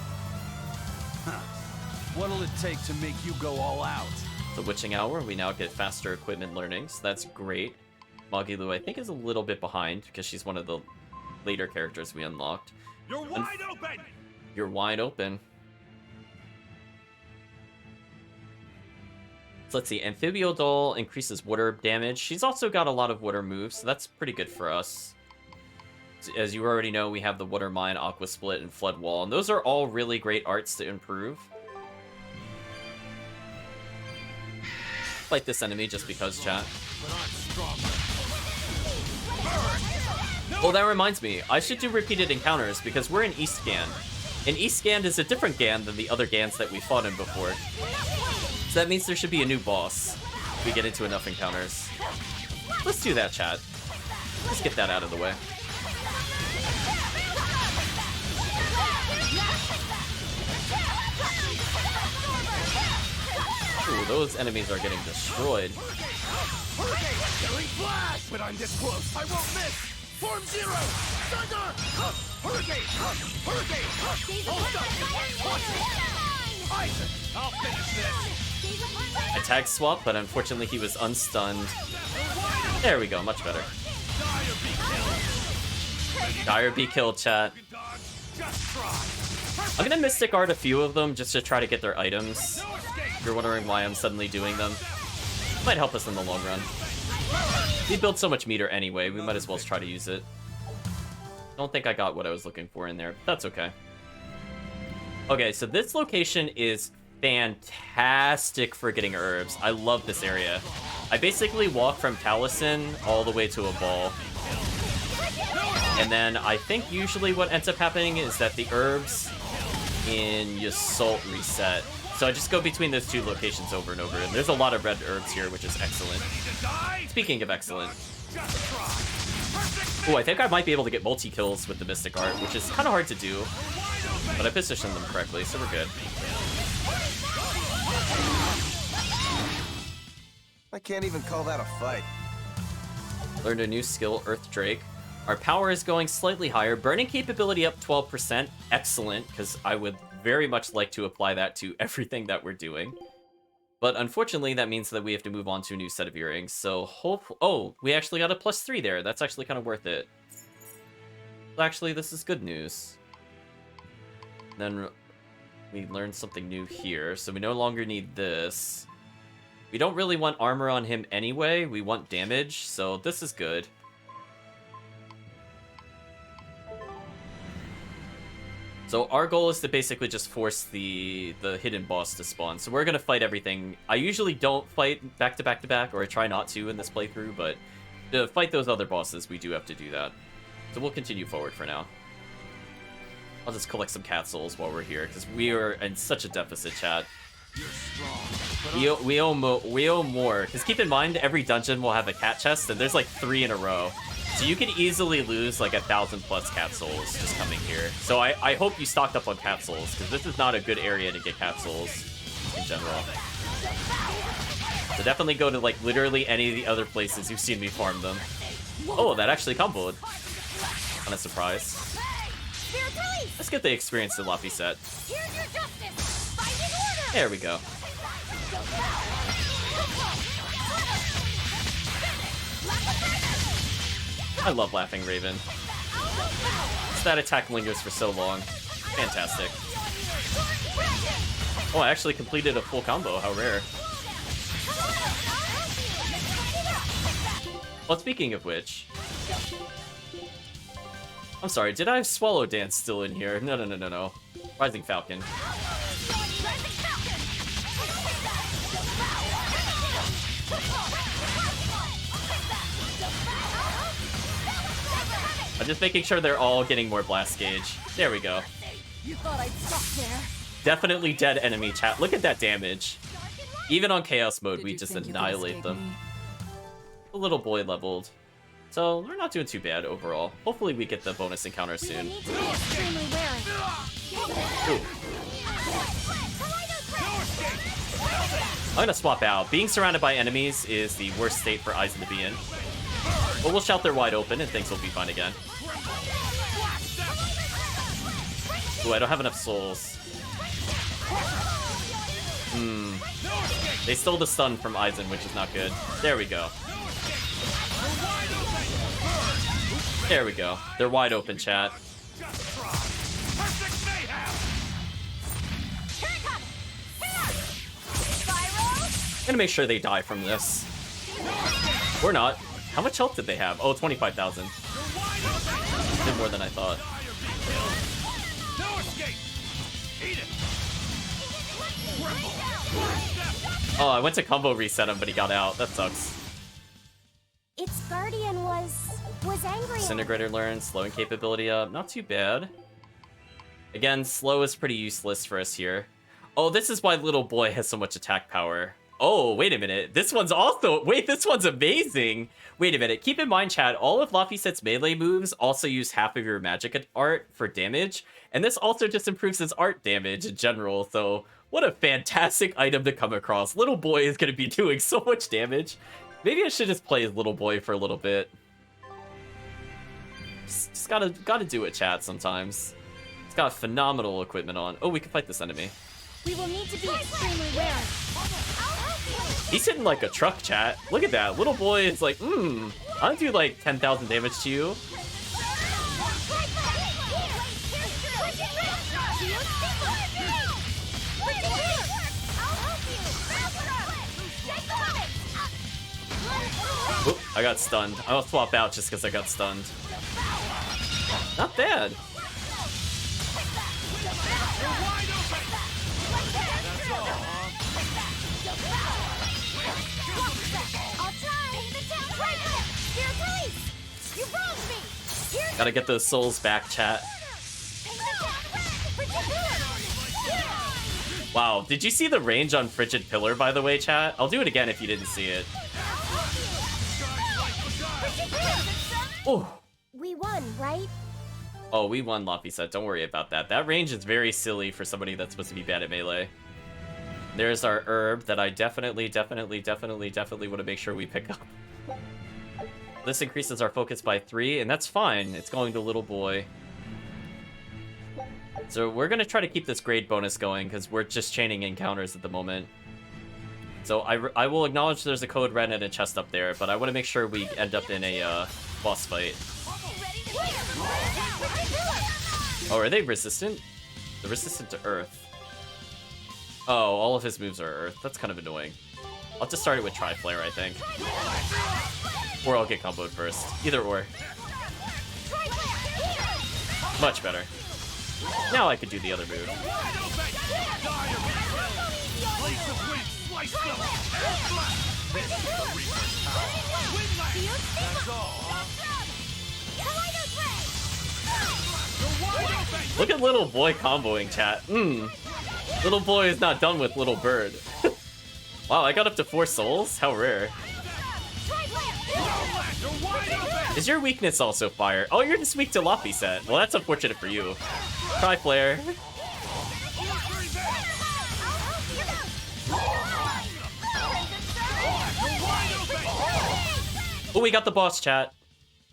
What'll it take to make you go all out? The Witching Hour, we now get faster equipment learnings. That's great. Magilu, I think, is a little bit behind, because she's one of the later characters we unlocked. You're wide open! You're wide open. So let's see, Amphibio Doll increases water damage. She's also got a lot of water moves, so that's pretty good for us. As you already know, we have the Water Mine, Aqua Split, and Flood Wall, and those are all really great arts to improve. Fight this enemy just because, chat. But I'm stronger. Burn! Oh, that reminds me. I should do repeated encounters because we're in East Gan. And East Gan is a different Gan than the other Gans that we fought in before. So that means there should be a new boss if we get into enough encounters. Let's do that, chat. Let's get that out of the way. Ooh, those enemies are getting destroyed. Killing flash! But I'm this close, I won't miss! Form zero! Thunder! Hurricane! Hurricane! Hold up! Isaac, I'll finish this! I tag swap, but unfortunately he was unstunned. There we go, much better. Dire be killed, chat. I'm gonna Mystic Art a few of them just to try to get their items. If you're wondering why I'm suddenly doing them, might help us in the long run. We build so much meter anyway, we might as well try to use it. Don't think I got what I was looking for in there, but that's okay. Okay, so this location is fantastic for getting herbs. I love this area. I basically walk from Taliesin all the way to a ball. And then I think usually what ends up happening is that the herbs in Yassault reset. So I just go between those two locations over and over, and there's a lot of red herbs here, which is excellent. Speaking of excellent. Oh, I think I might be able to get multi-kills with the Mystic Art, which is kind of hard to do. But I positioned them correctly, so we're good. I can't even call that a fight. Learned a new skill, Earth Drake. Our power is going slightly higher. Burning capability up 12%. Excellent, because I would very much like to apply that to everything that we're doing. But unfortunately, that means that we have to move on to a new set of earrings. So oh, we actually got a +3 there. That's actually kind of worth it. Actually, this is good news. Then we learned something new here. So we no longer need this. We don't really want armor on him anyway. We want damage, so this is good. So our goal is to basically just force the hidden boss to spawn. So we're going to fight everything. I usually don't fight back to back to back, or I try not to in this playthrough, but to fight those other bosses, we do have to do that. So we'll continue forward for now. I'll just collect some cat souls while we're here, because we are in such a deficit, chat. We owe more, because keep in mind, every dungeon will have a cat chest, and there's like 3 in a row. So you could easily lose like 1,000+ cat souls just coming here. So I hope you stocked up on cat souls, because this is not a good area to get cat souls in general. So definitely go to like literally any of the other places you've seen me farm them. Oh, that actually comboed. Kind of surprised. Let's get the experience to Luffy set. There we go. I love Laughing Raven. That attack lingers for so long. Fantastic. Oh, I actually completed a full combo. How rare. Well, speaking of which... I'm sorry, did I have Swallow Dance still in here? No. Rising Falcon. I'm just making sure they're all getting more blast gauge. There we go. You thought I'd stop there? Definitely dead enemy, chat. Look at that damage. Even on Chaos mode, we just annihilate them. The little boy leveled. So, we're not doing too bad overall. Hopefully we get the bonus encounter soon. Ooh. I'm gonna swap out. Being surrounded by enemies is the worst state for Aizen to be in. But we'll shout they're wide open and things will be fine again. Ooh, I don't have enough souls. They stole the stun from Aizen, which is not good. There we go. There we go. They're wide open, chat. I'm gonna make sure they die from this. Or not. How much health did they have? Oh, 25,000. Did more than I thought. Oh, I went to combo reset him, but he got out. That sucks. its guardian was angry. Disintegrator learned, slowing capability up. Not too bad. Again, slow is pretty useless for us here. Oh, this is why little boy has so much attack power. Oh, wait a minute. This one's also... Wait, this one's amazing. Wait a minute. Keep in mind, chat, all of Laphicet's melee moves also use half of your magic art for damage. And this also just improves his art damage in general. So, what a fantastic item to come across. Little boy is going to be doing so much damage. Maybe I should just play as little boy for a little bit. Just gotta do it, chat, sometimes. It's got phenomenal equipment on. Oh, we can fight this enemy. We will need to be extremely wary. He's hitting like a truck, chat. Look at that. Little boy is like, I'll do like 10,000 damage to you. Oop, I got stunned. I'll swap out just because I got stunned. Not bad. Gotta get those souls back, chat. Wow, did you see the range on Frigid Pillar, by the way, chat? I'll do it again if you didn't see it. Oh. We won, right? Oh, we won, Laphicet. Don't worry about that. That range is very silly for somebody that's supposed to be bad at melee. There's our herb that I definitely want to make sure we pick up. This increases our focus by 3, and that's fine. It's going to little boy. So we're going to try to keep this grade bonus going, because we're just chaining encounters at the moment. So I will acknowledge there's a code red and a chest up there, but I want to make sure we end up in a boss fight. Oh, are they resistant? They're resistant to earth. Oh, all of his moves are earth. That's kind of annoying. I'll just start it with Tri-Flare, I think. Or I'll get comboed first. Either or. Much better. Now I could do the other move. Look at little boy comboing, chat. Little boy is not done with little bird. Wow, I got up to 4 souls? How rare. Is your weakness also fire? Oh, you're just weak to Laphicet. Well, that's unfortunate for you. Tri-Flare. Oh, we got the boss, chat.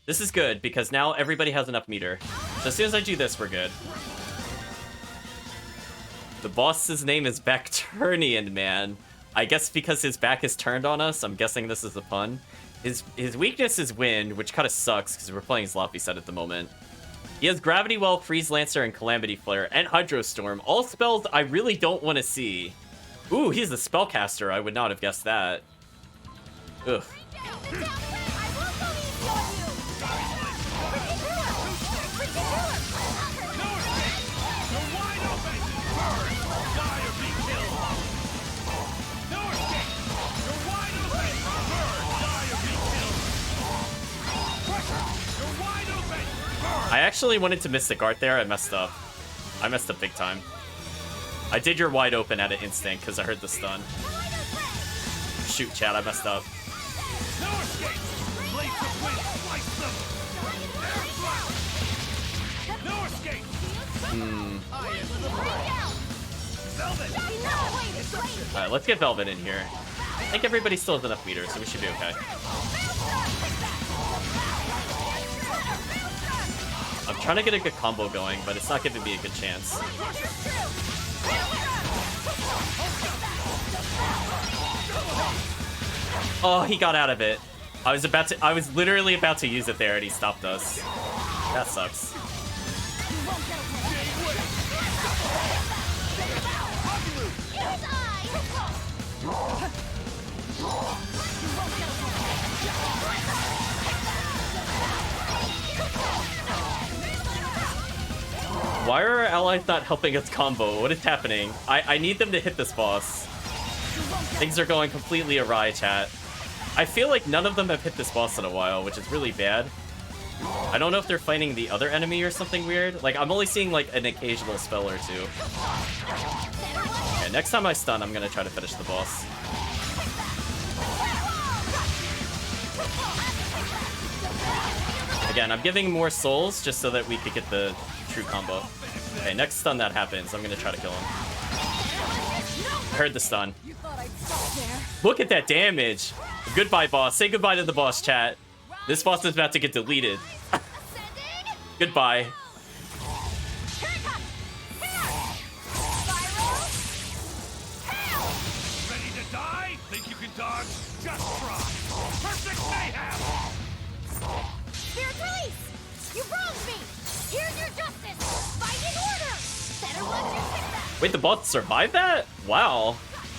This is good, because now everybody has enough meter. So as soon as I do this, we're good. The boss's name is Bacturnian Man. I guess because his back is turned on us, I'm guessing this is a pun. His weakness is wind, which kind of sucks because we're playing as Laphicet at the moment. He has Gravity Well, Freeze Lancer, and Calamity Flare, and Hydro Storm. All spells I really don't want to see. Ooh, he's a spellcaster. I would not have guessed that. Ugh. I actually wanted to Mystic Art there. I messed up. I messed up big time. I did your wide open at an instant because I heard the stun. Shoot, chat, I messed up. Alright, let's get Velvet in here. I think everybody still has enough meters, so we should be okay. I'm trying to get a good combo going, but it's not giving me a good chance. Oh, he got out of it. I was literally about to use it there and he stopped us. That sucks. Why are our allies not helping us combo? What is happening? I need them to hit this boss. Things are going completely awry, chat. I feel like none of them have hit this boss in a while, which is really bad. I don't know if they're fighting the other enemy or something weird. Like, I'm only seeing, like, an occasional spell or two. Okay, next time I stun, I'm gonna try to finish the boss. Again, I'm giving more souls just so that we could get the true combo. Okay, next stun that happens, I'm gonna try to kill him. I heard the stun. Look at that damage. Goodbye, boss. Say goodbye to the boss, chat. This boss is about to get deleted. Goodbye. Ready to die? Think you can dodge? Just try. Perfect mayhem! Spirit release! You wronged me! Here's your justice! Fight in order! Better watch your success! Wait, the boss survived that? Wow.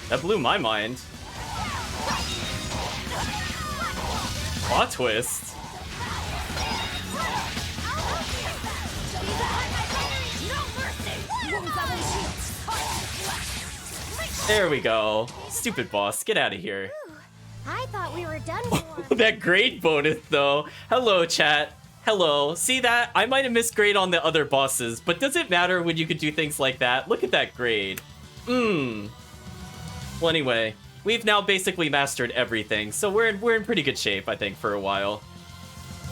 That blew my mind. Plot twist. There we go. Stupid boss, get out of here. I thought we were done for. That grade bonus, though. Hello, chat. Hello. See that? I might have missed grade on the other bosses, but does it matter when you could do things like that? Look at that grade. Well, anyway, we've now basically mastered everything, so we're in pretty good shape, I think, for a while.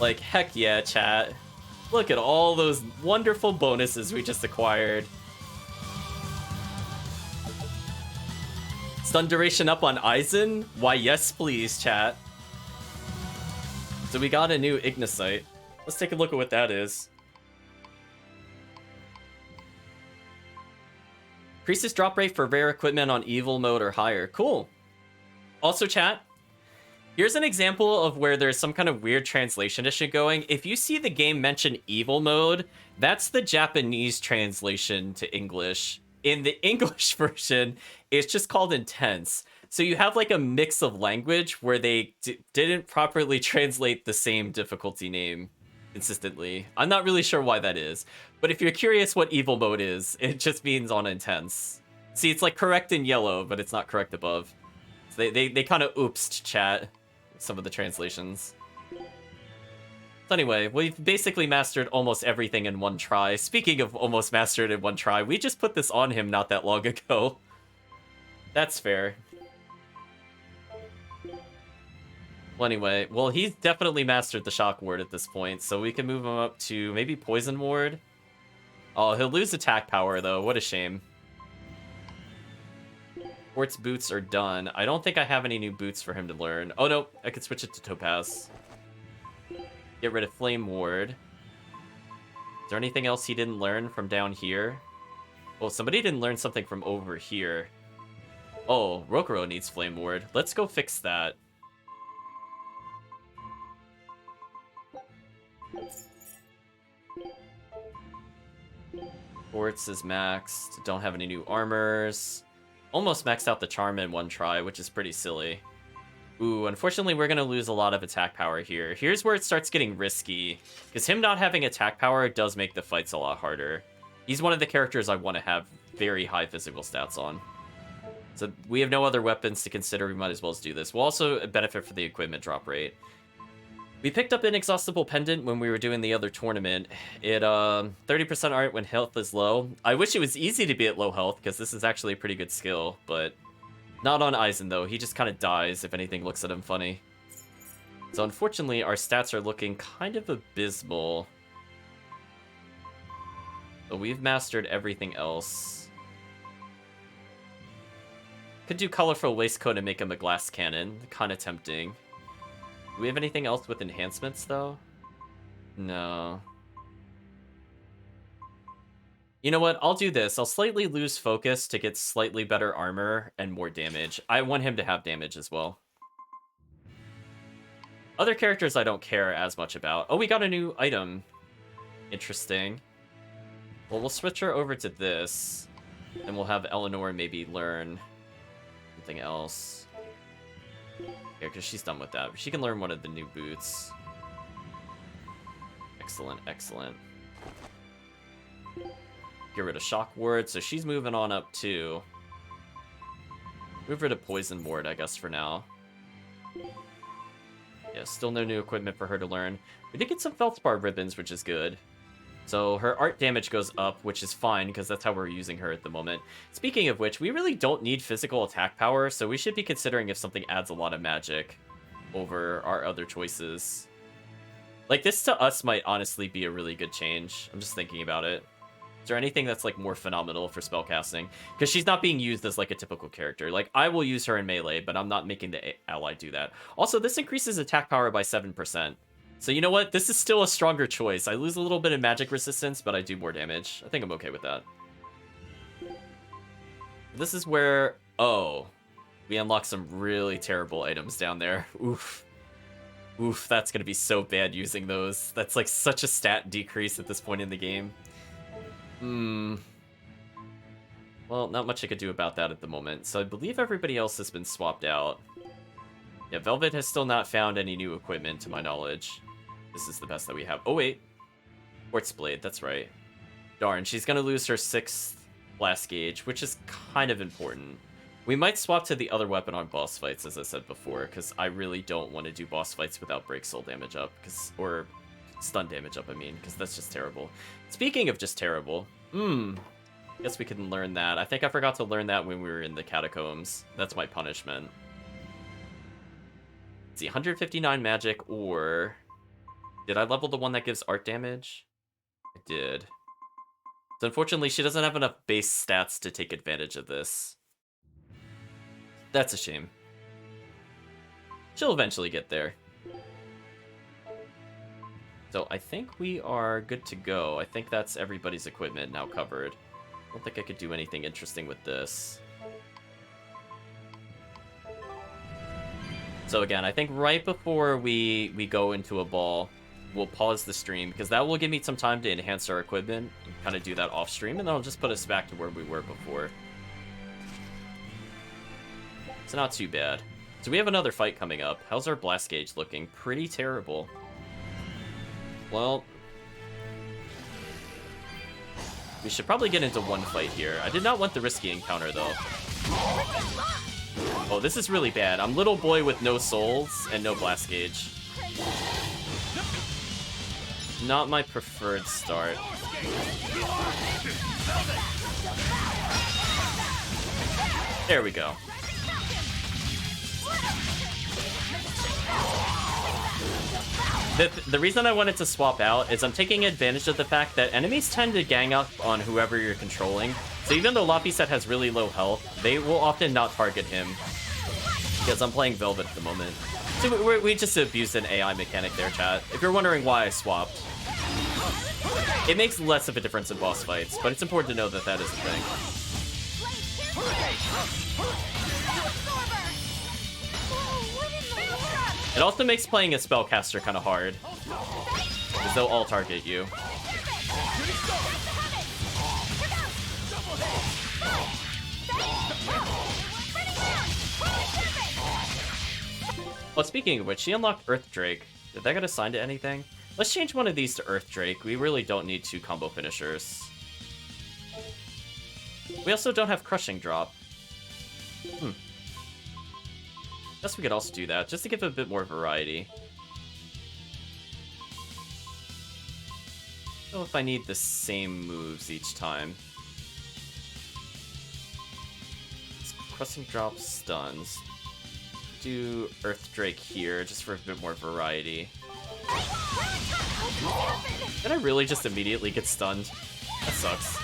Like, heck yeah, chat. Look at all those wonderful bonuses we just acquired. Stun duration up on Aizen? Why, yes, please, chat. So we got a new Ignisite. Let's take a look at what that is. Increases drop rate for rare equipment on evil mode or higher. Cool. Also, chat, here's an example of where there's some kind of weird translation issue going. If you see the game mention evil mode, that's the Japanese translation to English. In the English version, it's just called intense. So you have like a mix of language where they didn't properly translate the same difficulty name consistently. I'm not really sure why that is. But if you're curious what evil mode is, it just means on intense. See, it's like correct in yellow, but it's not correct above. So they kind of oopsed chat some of the translations. So anyway, we've basically mastered almost everything in one try. Speaking of almost mastered in one try, we just put this on him not that long ago. That's fair. Well, anyway, well, he's definitely mastered the Shock Ward at this point, so we can move him up to maybe Poison Ward. Oh, he'll lose attack power, though. What a shame. Quartz boots are done. I don't think I have any new boots for him to learn. Oh, no. I could switch it to Topaz. Get rid of Flame Ward. Is there anything else he didn't learn from down here? Well, somebody didn't learn something from over here. Oh, Rokuro needs Flame Ward. Let's go fix that. Quartz is maxed. Don't have any new armors. Almost maxed out the charm in one try, which is pretty silly. Ooh, unfortunately, we're going to lose a lot of attack power here. Here's where it starts getting risky, because him not having attack power does make the fights a lot harder. He's one of the characters I want to have very high physical stats on. So we have no other weapons to consider. We might as well do this. We'll also benefit for the equipment drop rate. We picked up Inexhaustible Pendant when we were doing the other tournament. It 30% art when health is low. I wish it was easy to be at low health, because this is actually a pretty good skill, but not on Aizen, though. He just kind of dies if anything looks at him funny. So unfortunately, our stats are looking kind of abysmal. But we've mastered everything else. Could do Colorful Waistcoat and make him a glass cannon. Kind of tempting. Do we have anything else with enhancements, though? No. You know what? I'll do this. I'll slightly lose focus to get slightly better armor and more damage. I want him to have damage as well. Other characters I don't care as much about. Oh, we got a new item. Interesting. Well, we'll switch her over to this. And we'll have Eleanor maybe learn something else. Yeah, because she's done with that. She can learn one of the new boots. Excellent, excellent. Get rid of Shock Ward, so she's moving on up too. Move her to Poison Ward, I guess, for now. Yeah, still no new equipment for her to learn. We did get some Feldspar ribbons, which is good. So her art damage goes up, which is fine, because that's how we're using her at the moment. Speaking of which, we really don't need physical attack power, so we should be considering if something adds a lot of magic over our other choices. Like, this to us might honestly be a really good change. I'm just thinking about it. Is there anything that's, like, more phenomenal for spellcasting? Because she's not being used as, like, a typical character. Like, I will use her in melee, but I'm not making the ally do that. Also, this increases attack power by 7%. So you know what? This is still a stronger choice. I lose a little bit of magic resistance, but I do more damage. I think I'm okay with that. This is where... Oh. We unlock some really terrible items down there. Oof. Oof, that's gonna be so bad using those. That's like such a stat decrease at this point in the game. Well, not much I could do about that at the moment. So I believe everybody else has been swapped out. Yeah, Velvet has still not found any new equipment to my knowledge. This is the best that we have. Oh, wait. Quartz Blade, that's right. Darn, she's gonna lose her 6th blast gauge, which is kind of important. We might swap to the other weapon on boss fights, as I said before, because I really don't want to do boss fights without break soul damage up, or stun damage up, I mean, because that's just terrible. Speaking of just terrible, guess we can learn that. I think I forgot to learn that when we were in the catacombs. That's my punishment. Let's see, 159 magic, or... Did I level the one that gives art damage? I did. So unfortunately, she doesn't have enough base stats to take advantage of this. That's a shame. She'll eventually get there. So I think we are good to go. I think that's everybody's equipment now covered. I don't think I could do anything interesting with this. So again, I think right before we go into a ball, we'll pause the stream, because that will give me some time to enhance our equipment and kind of do that off stream, and then I'll just put us back to where we were before. It's not too bad. So we have another fight coming up. How's our blast gauge looking? Pretty terrible. Well, we should probably get into one fight here. I did not want the risky encounter, though. Oh, this is really bad. I'm little boy with no souls and no blast gauge. Not my preferred start. There we go. The reason I wanted to swap out is I'm taking advantage of the fact that enemies tend to gang up on whoever you're controlling. So even though Lapiset has really low health, they will often not target him. Because I'm playing Velvet at the moment. So we just abused an AI mechanic there, chat. If you're wondering why I swapped. It makes less of a difference in boss fights, but it's important to know that that is a thing. It also makes playing a spellcaster kind of hard, because they'll all target you. Well, speaking of which, she unlocked Earth Drake. Did that get assigned to anything? Let's change one of these to Earth Drake. We really don't need 2 combo finishers. We also don't have Crushing Drop. Guess we could also do that, just to give it a bit more variety. I don't know if I need the same moves each time. Crushing Drop stuns. Do Earth Drake here, just for a bit more variety. Did I really just immediately get stunned? That sucks.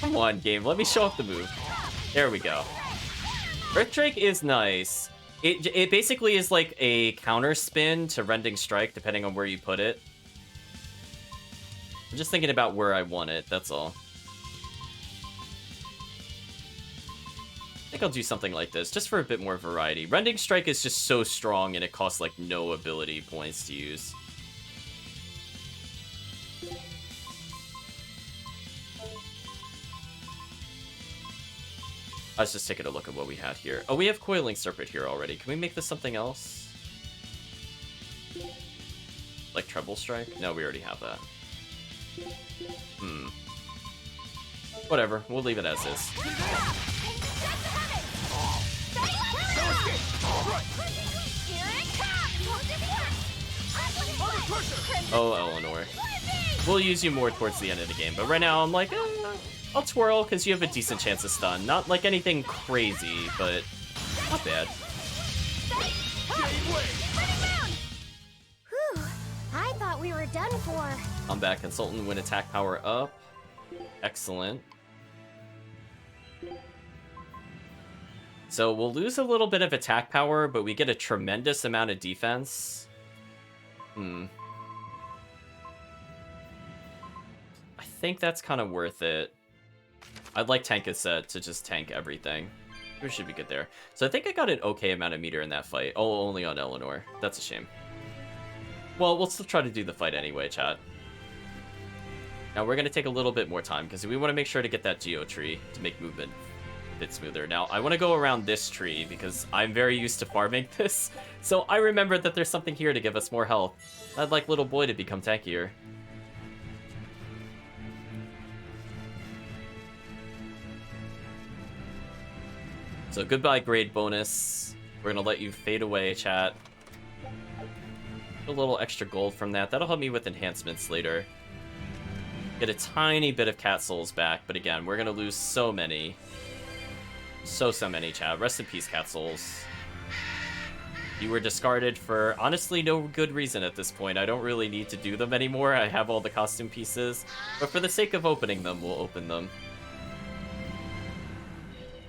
Come on, game. Let me show off the move. There we go. Earth Drake is nice. It basically is like a counter spin to Rending Strike, depending on where you put it. I'm just thinking about where I want it, that's all. I think I'll do something like this, just for a bit more variety. Rending Strike is just so strong, and it costs, like, no ability points to use. I was just taking a look at what we had here. Oh, we have Coiling Serpent here already. Can we make this something else? Like Treble Strike? No, we already have that. Whatever, we'll leave it as is. Oh, Eleanor. We'll use you more towards the end of the game, but right now I'm like, I'll twirl because you have a decent chance of stun. Not like anything crazy, but not bad. Whew, I thought we were done for. Combat Consultant, win attack power up. Excellent. So we'll lose a little bit of attack power, but we get a tremendous amount of defense. I think that's kind of worth it. I'd like Tankaset to just tank everything. We should be good there. So I think I got an okay amount of meter in that fight. Oh, only on Eleanor. That's a shame. Well, we'll still try to do the fight anyway, chat. Now we're going to take a little bit more time because we want to make sure to get that Geo tree to make movement a bit smoother. Now, I want to go around this tree because I'm very used to farming this. So I remember that there's something here to give us more health. I'd like little boy to become tankier. So goodbye grade bonus. We're going to let you fade away, chat. A little extra gold from that. That'll help me with enhancements later. Get a tiny bit of cat souls back, but again, we're gonna lose so many. So many, chat. Rest in peace, cat souls. You were discarded for, honestly, no good reason at this point. I don't really need to do them anymore. I have all the costume pieces. But for the sake of opening them, we'll open them.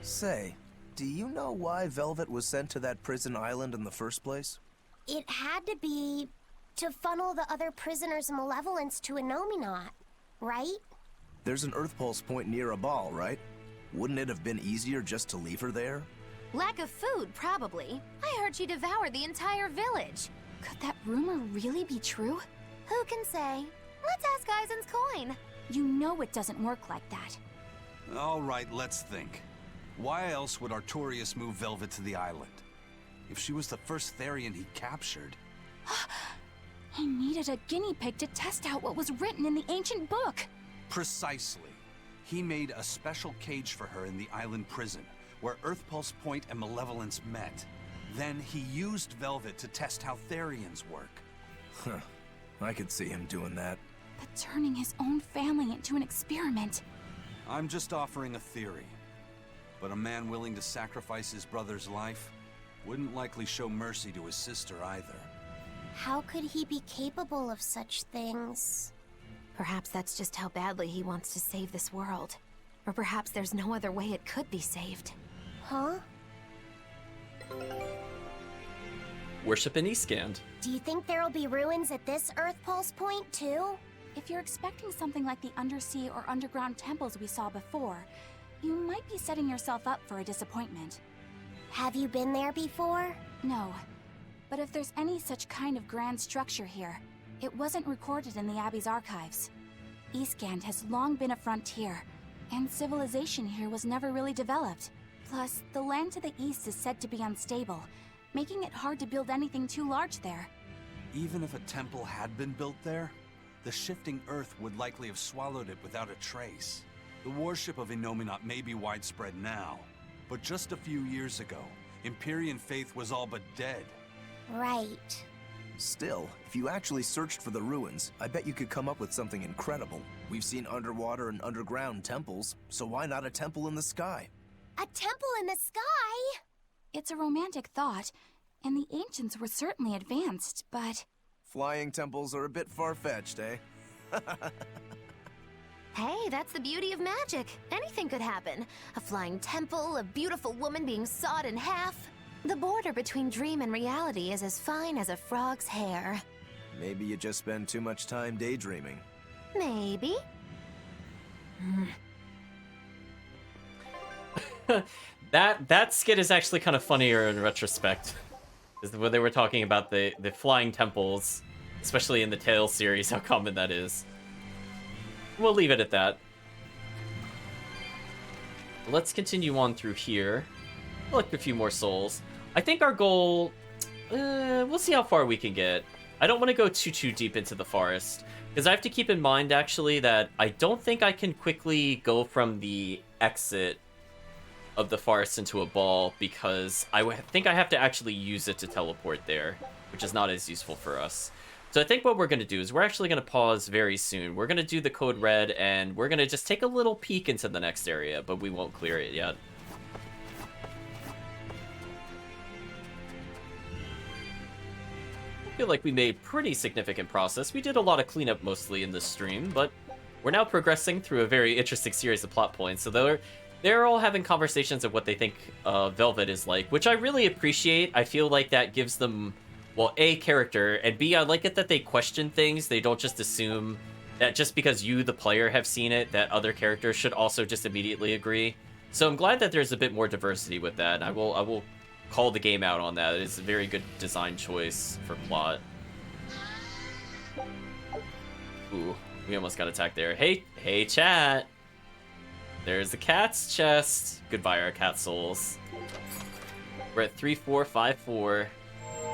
Say, do you know why Velvet was sent to that prison island in the first place? It had to be to funnel the other prisoners' malevolence to Innominat, right? There's an Earth Pulse point near a ball, right? Wouldn't it have been easier just to leave her there? Lack of food, probably. I heard she devoured the entire village. Could that rumor really be true? Who can say? Let's ask Eisen's coin. You know it doesn't work like that. All right, let's think. Why else would Artorias move Velvet to the island? If she was the first Therian he captured... He needed a guinea pig to test out what was written in the ancient book. Precisely. He made a special cage for her in the island prison, where Earth Pulse Point and Malevolence met. Then he used Velvet to test how Therians work. Huh. I could see him doing that. But turning his own family into an experiment. I'm just offering a theory. But a man willing to sacrifice his brother's life wouldn't likely show mercy to his sister either. How could he be capable of such things? Perhaps that's just how badly he wants to save this world. Or perhaps there's no other way it could be saved. Huh? Worship in Eastgand. Do you think there'll be ruins at this Earth Pulse Point, too? If you're expecting something like the undersea or underground temples we saw before, you might be setting yourself up for a disappointment. Have you been there before? No. But if there's any such kind of grand structure here, it wasn't recorded in the Abbey's archives. Eastgand has long been a frontier, and civilization here was never really developed. Plus, the land to the east is said to be unstable, making it hard to build anything too large there. Even if a temple had been built there, the shifting earth would likely have swallowed it without a trace. The worship of Innominat may be widespread now, but just a few years ago, Empyrean faith was all but dead. Right. Still, if you actually searched for the ruins, I bet you could come up with something incredible. We've seen underwater and underground temples, so why not a temple in the sky? A temple in the sky? It's a romantic thought, and the ancients were certainly advanced, but... Flying temples are a bit far-fetched, eh? Hey, that's the beauty of magic. Anything could happen. A flying temple, a beautiful woman being sawed in half. The border between dream and reality is as fine as a frog's hair. Maybe you just spend too much time daydreaming. Maybe. That skit is actually kind of funnier in retrospect. Is when they were talking about the flying temples, especially in the Tales series, how common that is. We'll leave it at that. Let's continue on through here. Collect a few more souls. I think our goal... we'll see how far we can get. I don't want to go too deep into the forest, because I have to keep in mind, actually, that I don't think I can quickly go from the exit of the forest into a ball, because I think I have to actually use it to teleport there, which is not as useful for us. So I think what we're going to do is we're actually going to pause very soon. We're going to do the code red, and we're going to just take a little peek into the next area, but we won't clear it yet. I feel like we made pretty significant progress. We did a lot of cleanup mostly in this stream, but we're now progressing through a very interesting series of plot points. So they're all having conversations of what they think Velvet is like, which I really appreciate. I feel like that gives them, well, A, character, and B, I like it that they question things. They don't just assume that just because you, the player, have seen it, that other characters should also just immediately agree. So I'm glad that there's a bit more diversity with that, and I will call the game out on that. It's a very good design choice for plot. Ooh, we almost got attacked there. Hey, chat! There's the cat's chest. Goodbye, our cat souls. We're at 3454,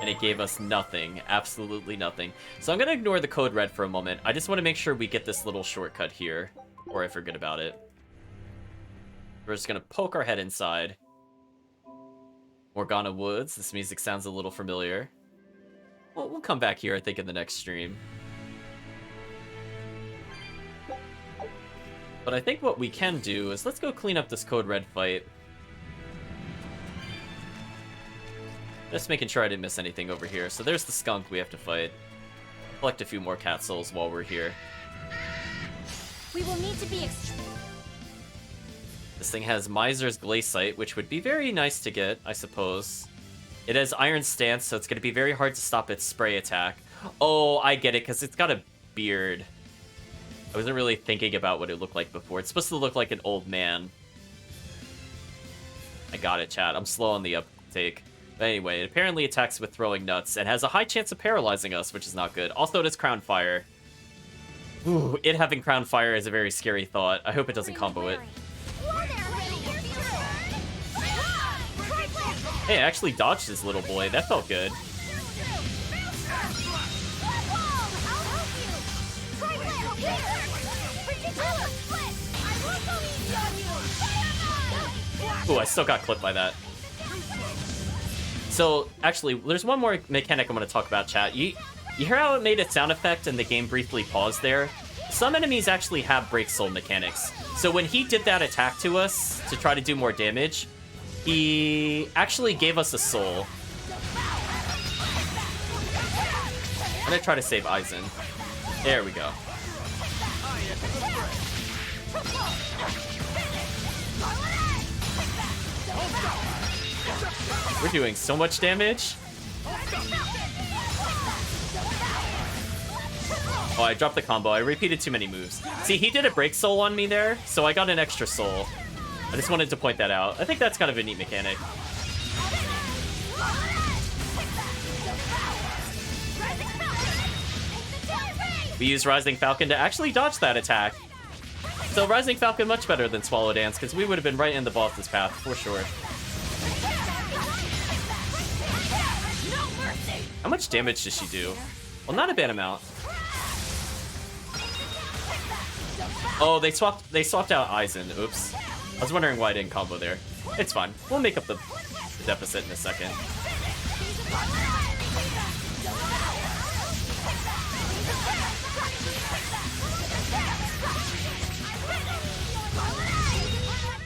and it gave us nothing. Absolutely nothing. So I'm gonna ignore the code red for a moment. I just want to make sure we get this little shortcut here, or I forget about it. We're just gonna poke our head inside. Morgana Woods. This music sounds a little familiar. Well, we'll come back here, I think, in the next stream. But I think what we can do is let's go clean up this code red fight. Just making sure I didn't miss anything over here. So there's the skunk we have to fight. Collect a few more cat souls while we're here. We will need to be This thing has Miser's Glaciite, which would be very nice to get, I suppose. It has Iron Stance, so it's going to be very hard to stop its spray attack. Oh, I get it, because it's got a beard. I wasn't really thinking about what it looked like before. It's supposed to look like an old man. I got it, chat. I'm slow on the uptake. But anyway, it apparently attacks with throwing nuts and has a high chance of paralyzing us, which is not good. Also, it has Crown Fire. Ooh, it having Crown Fire is a very scary thought. I hope it doesn't combo it. Hey, I actually dodged this little boy. That felt good. Ooh, I still got clipped by that. So, actually, there's one more mechanic I'm going to talk about, chat. You hear how it made a sound effect and the game briefly paused there? Some enemies actually have break soul mechanics. So when he did that attack to us to try to do more damage, he actually gave us a soul. I'm going to try to save Aizen. There we go. We're doing so much damage. Oh, I dropped the combo. I repeated too many moves. See, he did a break soul on me there, so I got an extra soul. I just wanted to point that out. I think that's kind of a neat mechanic. We used Rising Falcon to actually dodge that attack. So Rising Falcon much better than Swallow Dance, because we would have been right in the boss's path, for sure. How much damage does she do? Well, not a bad amount. Oh, they swapped out Aizen. Oops. I was wondering why I didn't combo there. It's fine. We'll make up the deficit in a second.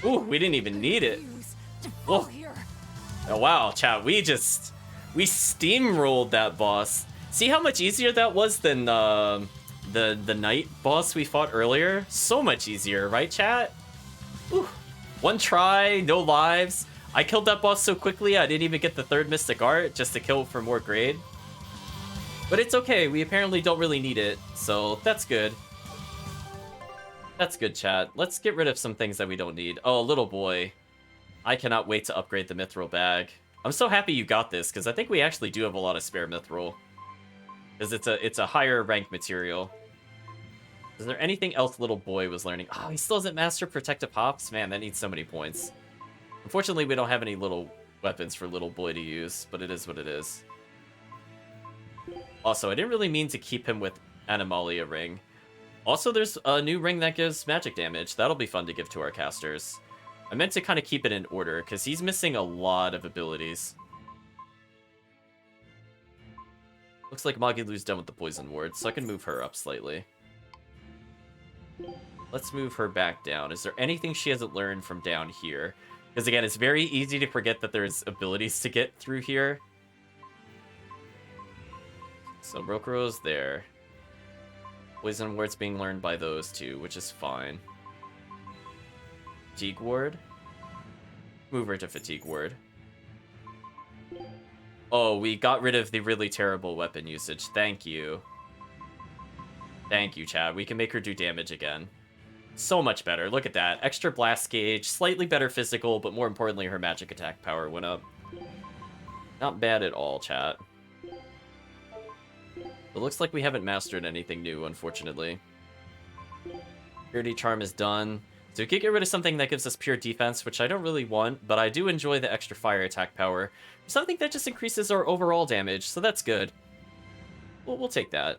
Ooh, we didn't even need it. Whoa. Oh, wow, chat. We steamrolled that boss. See how much easier that was than the knight boss we fought earlier? So much easier, right, chat? Ooh. One try, no lives. I killed that boss so quickly I didn't even get the third Mystic Art just to kill for more grade. But it's okay, we apparently don't really need it, so that's good. That's good, chat. Let's get rid of some things that we don't need. Oh, little boy. I cannot wait to upgrade the Mithril bag. I'm so happy you got this, because I think we actually do have a lot of spare Mithril. Because it's a higher rank material. Is there anything else little boy was learning? Oh, he still doesn't master Protective Hops? Man, that needs so many points. Unfortunately, we don't have any little weapons for little boy to use, but it is what it is. Also, I didn't really mean to keep him with Animalia Ring. Also, there's a new ring that gives magic damage. That'll be fun to give to our casters. I meant to kind of keep it in order, because he's missing a lot of abilities. Looks like Magilu's done with the Poison Ward, so I can move her up slightly. Let's move her back down. Is there anything she hasn't learned from down here? Because again, it's very easy to forget that there's abilities to get through here. So Rokuro's there. Poison Ward's being learned by those two, which is fine. Fatigue Ward. Move her to Fatigue Ward. Oh, we got rid of the really terrible weapon usage. Thank you. Thank you, Chad. We can make her do damage again. So much better. Look at that. Extra blast gauge, slightly better physical, but more importantly, her magic attack power went up. Not bad at all, chat. It looks like we haven't mastered anything new, unfortunately. Purity Charm is done. So we could get rid of something that gives us pure defense, which I don't really want, but I do enjoy the extra fire attack power. Something that just increases our overall damage, so that's good. We'll take that.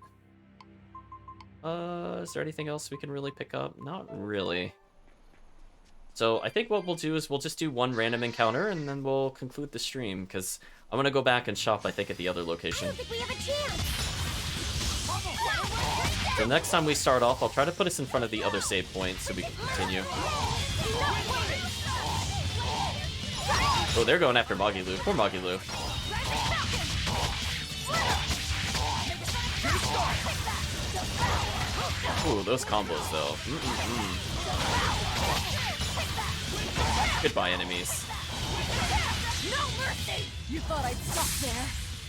Is there anything else we can really pick up? Not really. So I think what we'll do is we'll just do one random encounter, and then we'll conclude the stream, because I'm going to go back and shop, I think, at the other location. I don't think we have a chance. The next time we start off, I'll try to put us in front of the other save point so we can continue. Oh, they're going after Magilu. Poor Magilu. Ooh, those combos, though. Goodbye, enemies. No mercy! You thought I'd stop there?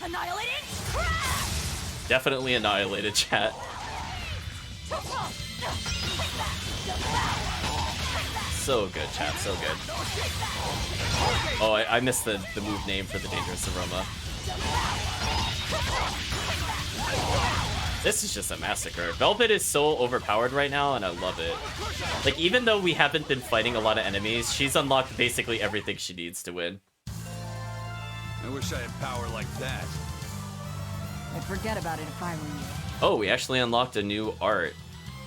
Annihilated? Definitely annihilated, chat. So good, chat, so good. Oh, I missed the move name for the Dangerous Aroma. This is just a massacre. Velvet is so overpowered right now, and I love it. Like, even though we haven't been fighting a lot of enemies, she's unlocked basically everything she needs to win. I wish I had power like that. I'd forget about it if I were you. Oh, we actually unlocked a new art.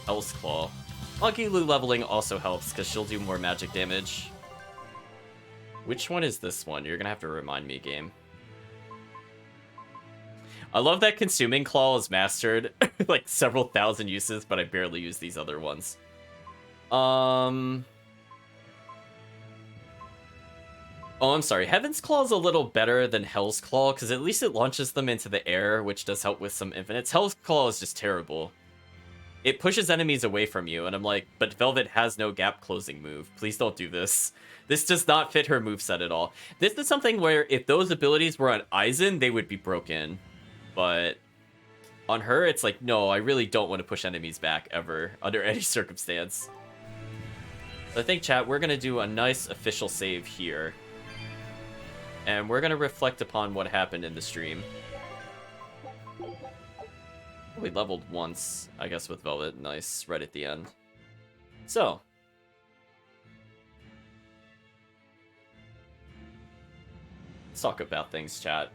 Hell's Claw. Magilu leveling also helps, because she'll do more magic damage. Which one is this one? You're gonna have to remind me, game. I love that Consuming Claw is mastered. Like, several thousand uses, but I barely use these other ones. Oh, I'm sorry. Heaven's Claw is a little better than Hell's Claw, because at least it launches them into the air, which does help with some infinites. Hell's Claw is just terrible. It pushes enemies away from you, and I'm like, but Velvet has no gap closing move. Please don't do this. This does not fit her moveset at all. This is something where if those abilities were on Aizen, they would be broken. But on her, it's like, no, I really don't want to push enemies back ever, under any circumstance. So I think, chat, we're going to do a nice official save here. And we're going to reflect upon what happened in the stream. We leveled once, I guess, with Velvet. Nice, right at the end. So. Let's talk about things, chat.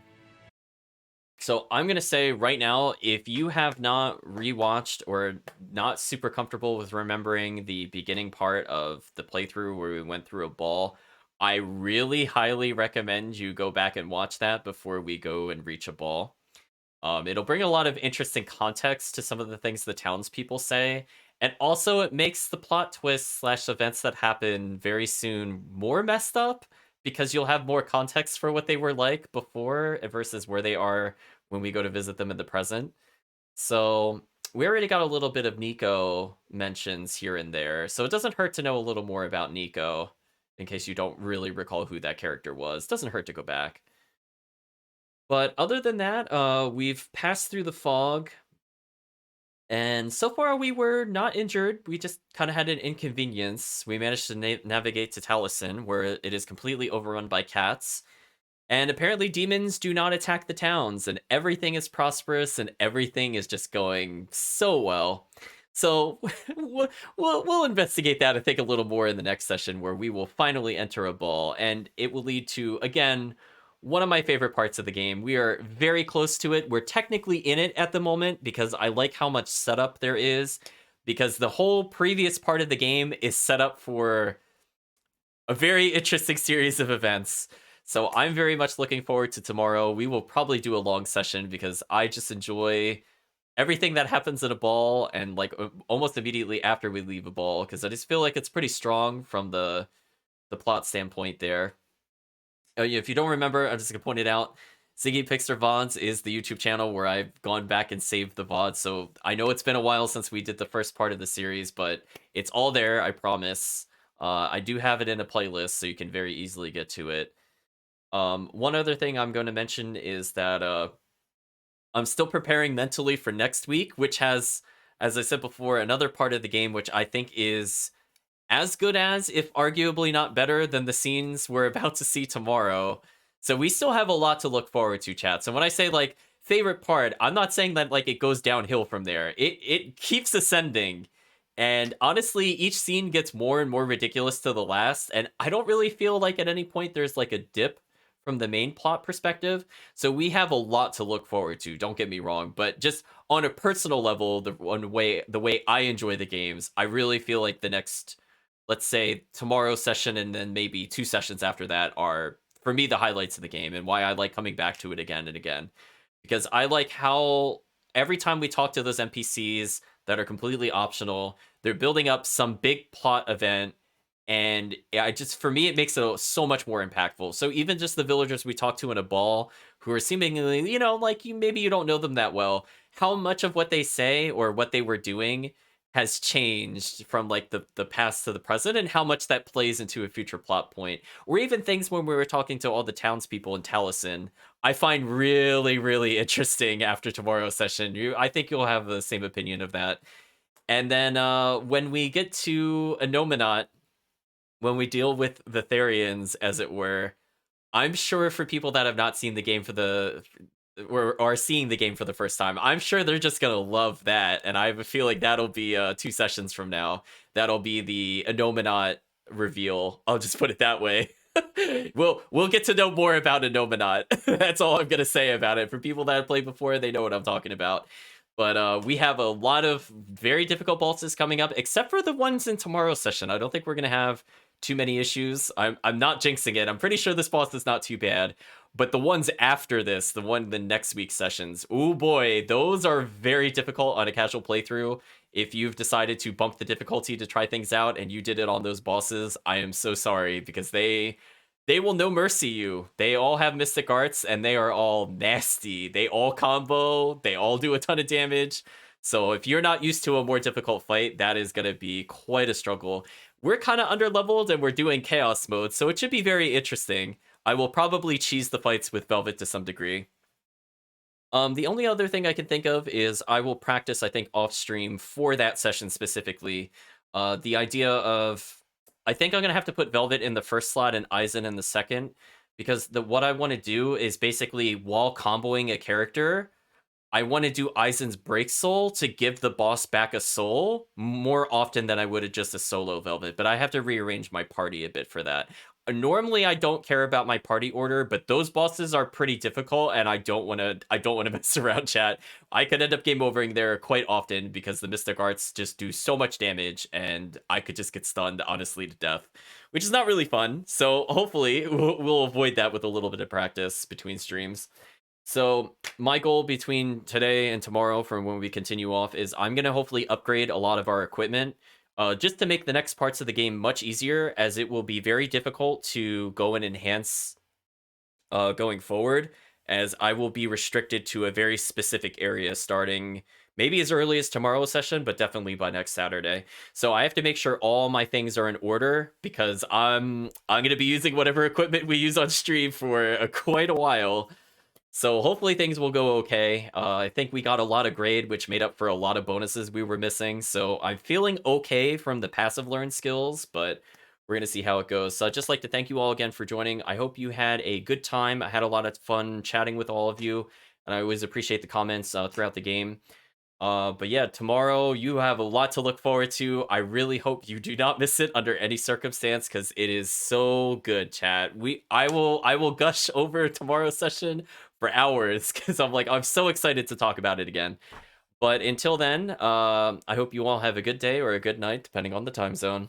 So I'm going to say right now, if you have not rewatched or not super comfortable with remembering the beginning part of the playthrough where we went through a ball, I really highly recommend you go back and watch that before we go and reach a ball. It'll bring a lot of interesting context to some of the things the townspeople say, and also it makes the plot twists / events that happen very soon more messed up, because you'll have more context for what they were like before versus where they are when we go to visit them in the present. So we already got a little bit of Nico mentions here and there, so it doesn't hurt to know a little more about Nico, in case you don't really recall who that character was. Doesn't hurt to go back. But other than that, we've passed through the fog, and so far we were not injured. We just kind of had an inconvenience. We managed to navigate to Taliesin, where it is completely overrun by cats. And apparently demons do not attack the towns, and everything is prosperous, and everything is just going so well. So we'll investigate that, I think, a little more in the next session, where we will finally enter a ball, and it will lead to, again, one of my favorite parts of the game. We are very close to it. We're technically in it at the moment because I like how much setup there is, because the whole previous part of the game is set up for a very interesting series of events. So I'm very much looking forward to tomorrow. We will probably do a long session because I just enjoy everything that happens in a ball, and like almost immediately after we leave a ball, because I just feel like it's pretty strong from the plot standpoint there. If you don't remember, I'm just gonna point it out. Ziggy Pixar VODs is the YouTube channel where I've gone back and saved the VOD. So I know it's been a while since we did the first part of the series, but it's all there, I promise. I do have it in a playlist, so you can very easily get to it. One other thing I'm going to mention is that I'm still preparing mentally for next week, which has, as I said before, another part of the game which I think is as good as, if arguably not better than, the scenes we're about to see tomorrow. So we still have a lot to look forward to, chat. So when I say like favorite part, I'm not saying that like it goes downhill from there. It keeps ascending. And honestly, each scene gets more and more ridiculous to the last, and I don't really feel like at any point there's like a dip from the main plot perspective. So we have a lot to look forward to, don't get me wrong, but just on a personal level, the way I enjoy the games, I really feel like the next, let's say, tomorrow's session and then maybe 2 sessions after that are, for me, the highlights of the game, and why I like coming back to it again and again. Because I like how every time we talk to those NPCs that are completely optional, they're building up some big plot event, and for me, it makes it so much more impactful. So even just the villagers we talk to in a ball, who are seemingly, like maybe you don't know them that well, how much of what they say or what they were doing has changed from like the past to the present, and how much that plays into a future plot point. Or even things when we were talking to all the townspeople in Taliesin, I find really, really interesting after tomorrow's session. I think you'll have the same opinion of that. And then when we get to Anominat, when we deal with the Therians, as it were, I'm sure for people that have not seen the game or are seeing the game for the first time, I'm sure they're just gonna love that. And I have a feeling that'll be 2 sessions from now. That'll be the Anominat reveal. I'll just put it that way. We'll get to know more about Anominat. That's all I'm gonna say about it. For people that have played before, they know what I'm talking about. But we have a lot of very difficult bosses coming up, except for the ones in tomorrow's session. I don't think we're gonna have too many issues. I'm not jinxing it. I'm pretty sure this boss is not too bad. But the ones after this, the next week's sessions, oh boy, those are very difficult on a casual playthrough. If you've decided to bump the difficulty to try things out and you did it on those bosses, I am so sorry, because they will no mercy you. They all have mystic arts and they are all nasty. They all combo, they all do a ton of damage. So if you're not used to a more difficult fight, that is going to be quite a struggle. We're kind of underleveled and we're doing chaos mode, so it should be very interesting. I will probably cheese the fights with Velvet to some degree. The only other thing I can think of is I will practice, I think, off stream for that session specifically. The idea of, I think I'm going to have to put Velvet in the first slot and Aizen in the second, because what I want to do is basically, while comboing a character, I want to do Aizen's Break Soul to give the boss back a soul more often than I would have just a solo Velvet, but I have to rearrange my party a bit for that. Normally, I don't care about my party order, but those bosses are pretty difficult, and I don't want to mess around, chat. I could end up game overing there quite often because the Mystic Arts just do so much damage, and I could just get stunned, honestly, to death, which is not really fun. So hopefully, we'll avoid that with a little bit of practice between streams. So my goal between today and tomorrow, from when we continue off, is I'm going to hopefully upgrade a lot of our equipment, just to make the next parts of the game much easier, as it will be very difficult to go and enhance going forward, as I will be restricted to a very specific area starting maybe as early as tomorrow's session, but definitely by next Saturday. So I have to make sure all my things are in order, because I'm going to be using whatever equipment we use on stream for quite a while. So hopefully things will go okay. I think we got a lot of grade, which made up for a lot of bonuses we were missing. So I'm feeling okay from the passive learn skills, but we're going to see how it goes. So I'd just like to thank you all again for joining. I hope you had a good time. I had a lot of fun chatting with all of you, and I always appreciate the comments throughout the game. But yeah, tomorrow you have a lot to look forward to. I really hope you do not miss it under any circumstance because it is so good, chat. I will gush over tomorrow's session for hours because I'm so excited to talk about it again. But until then, I hope you all have a good day or a good night, depending on the time zone.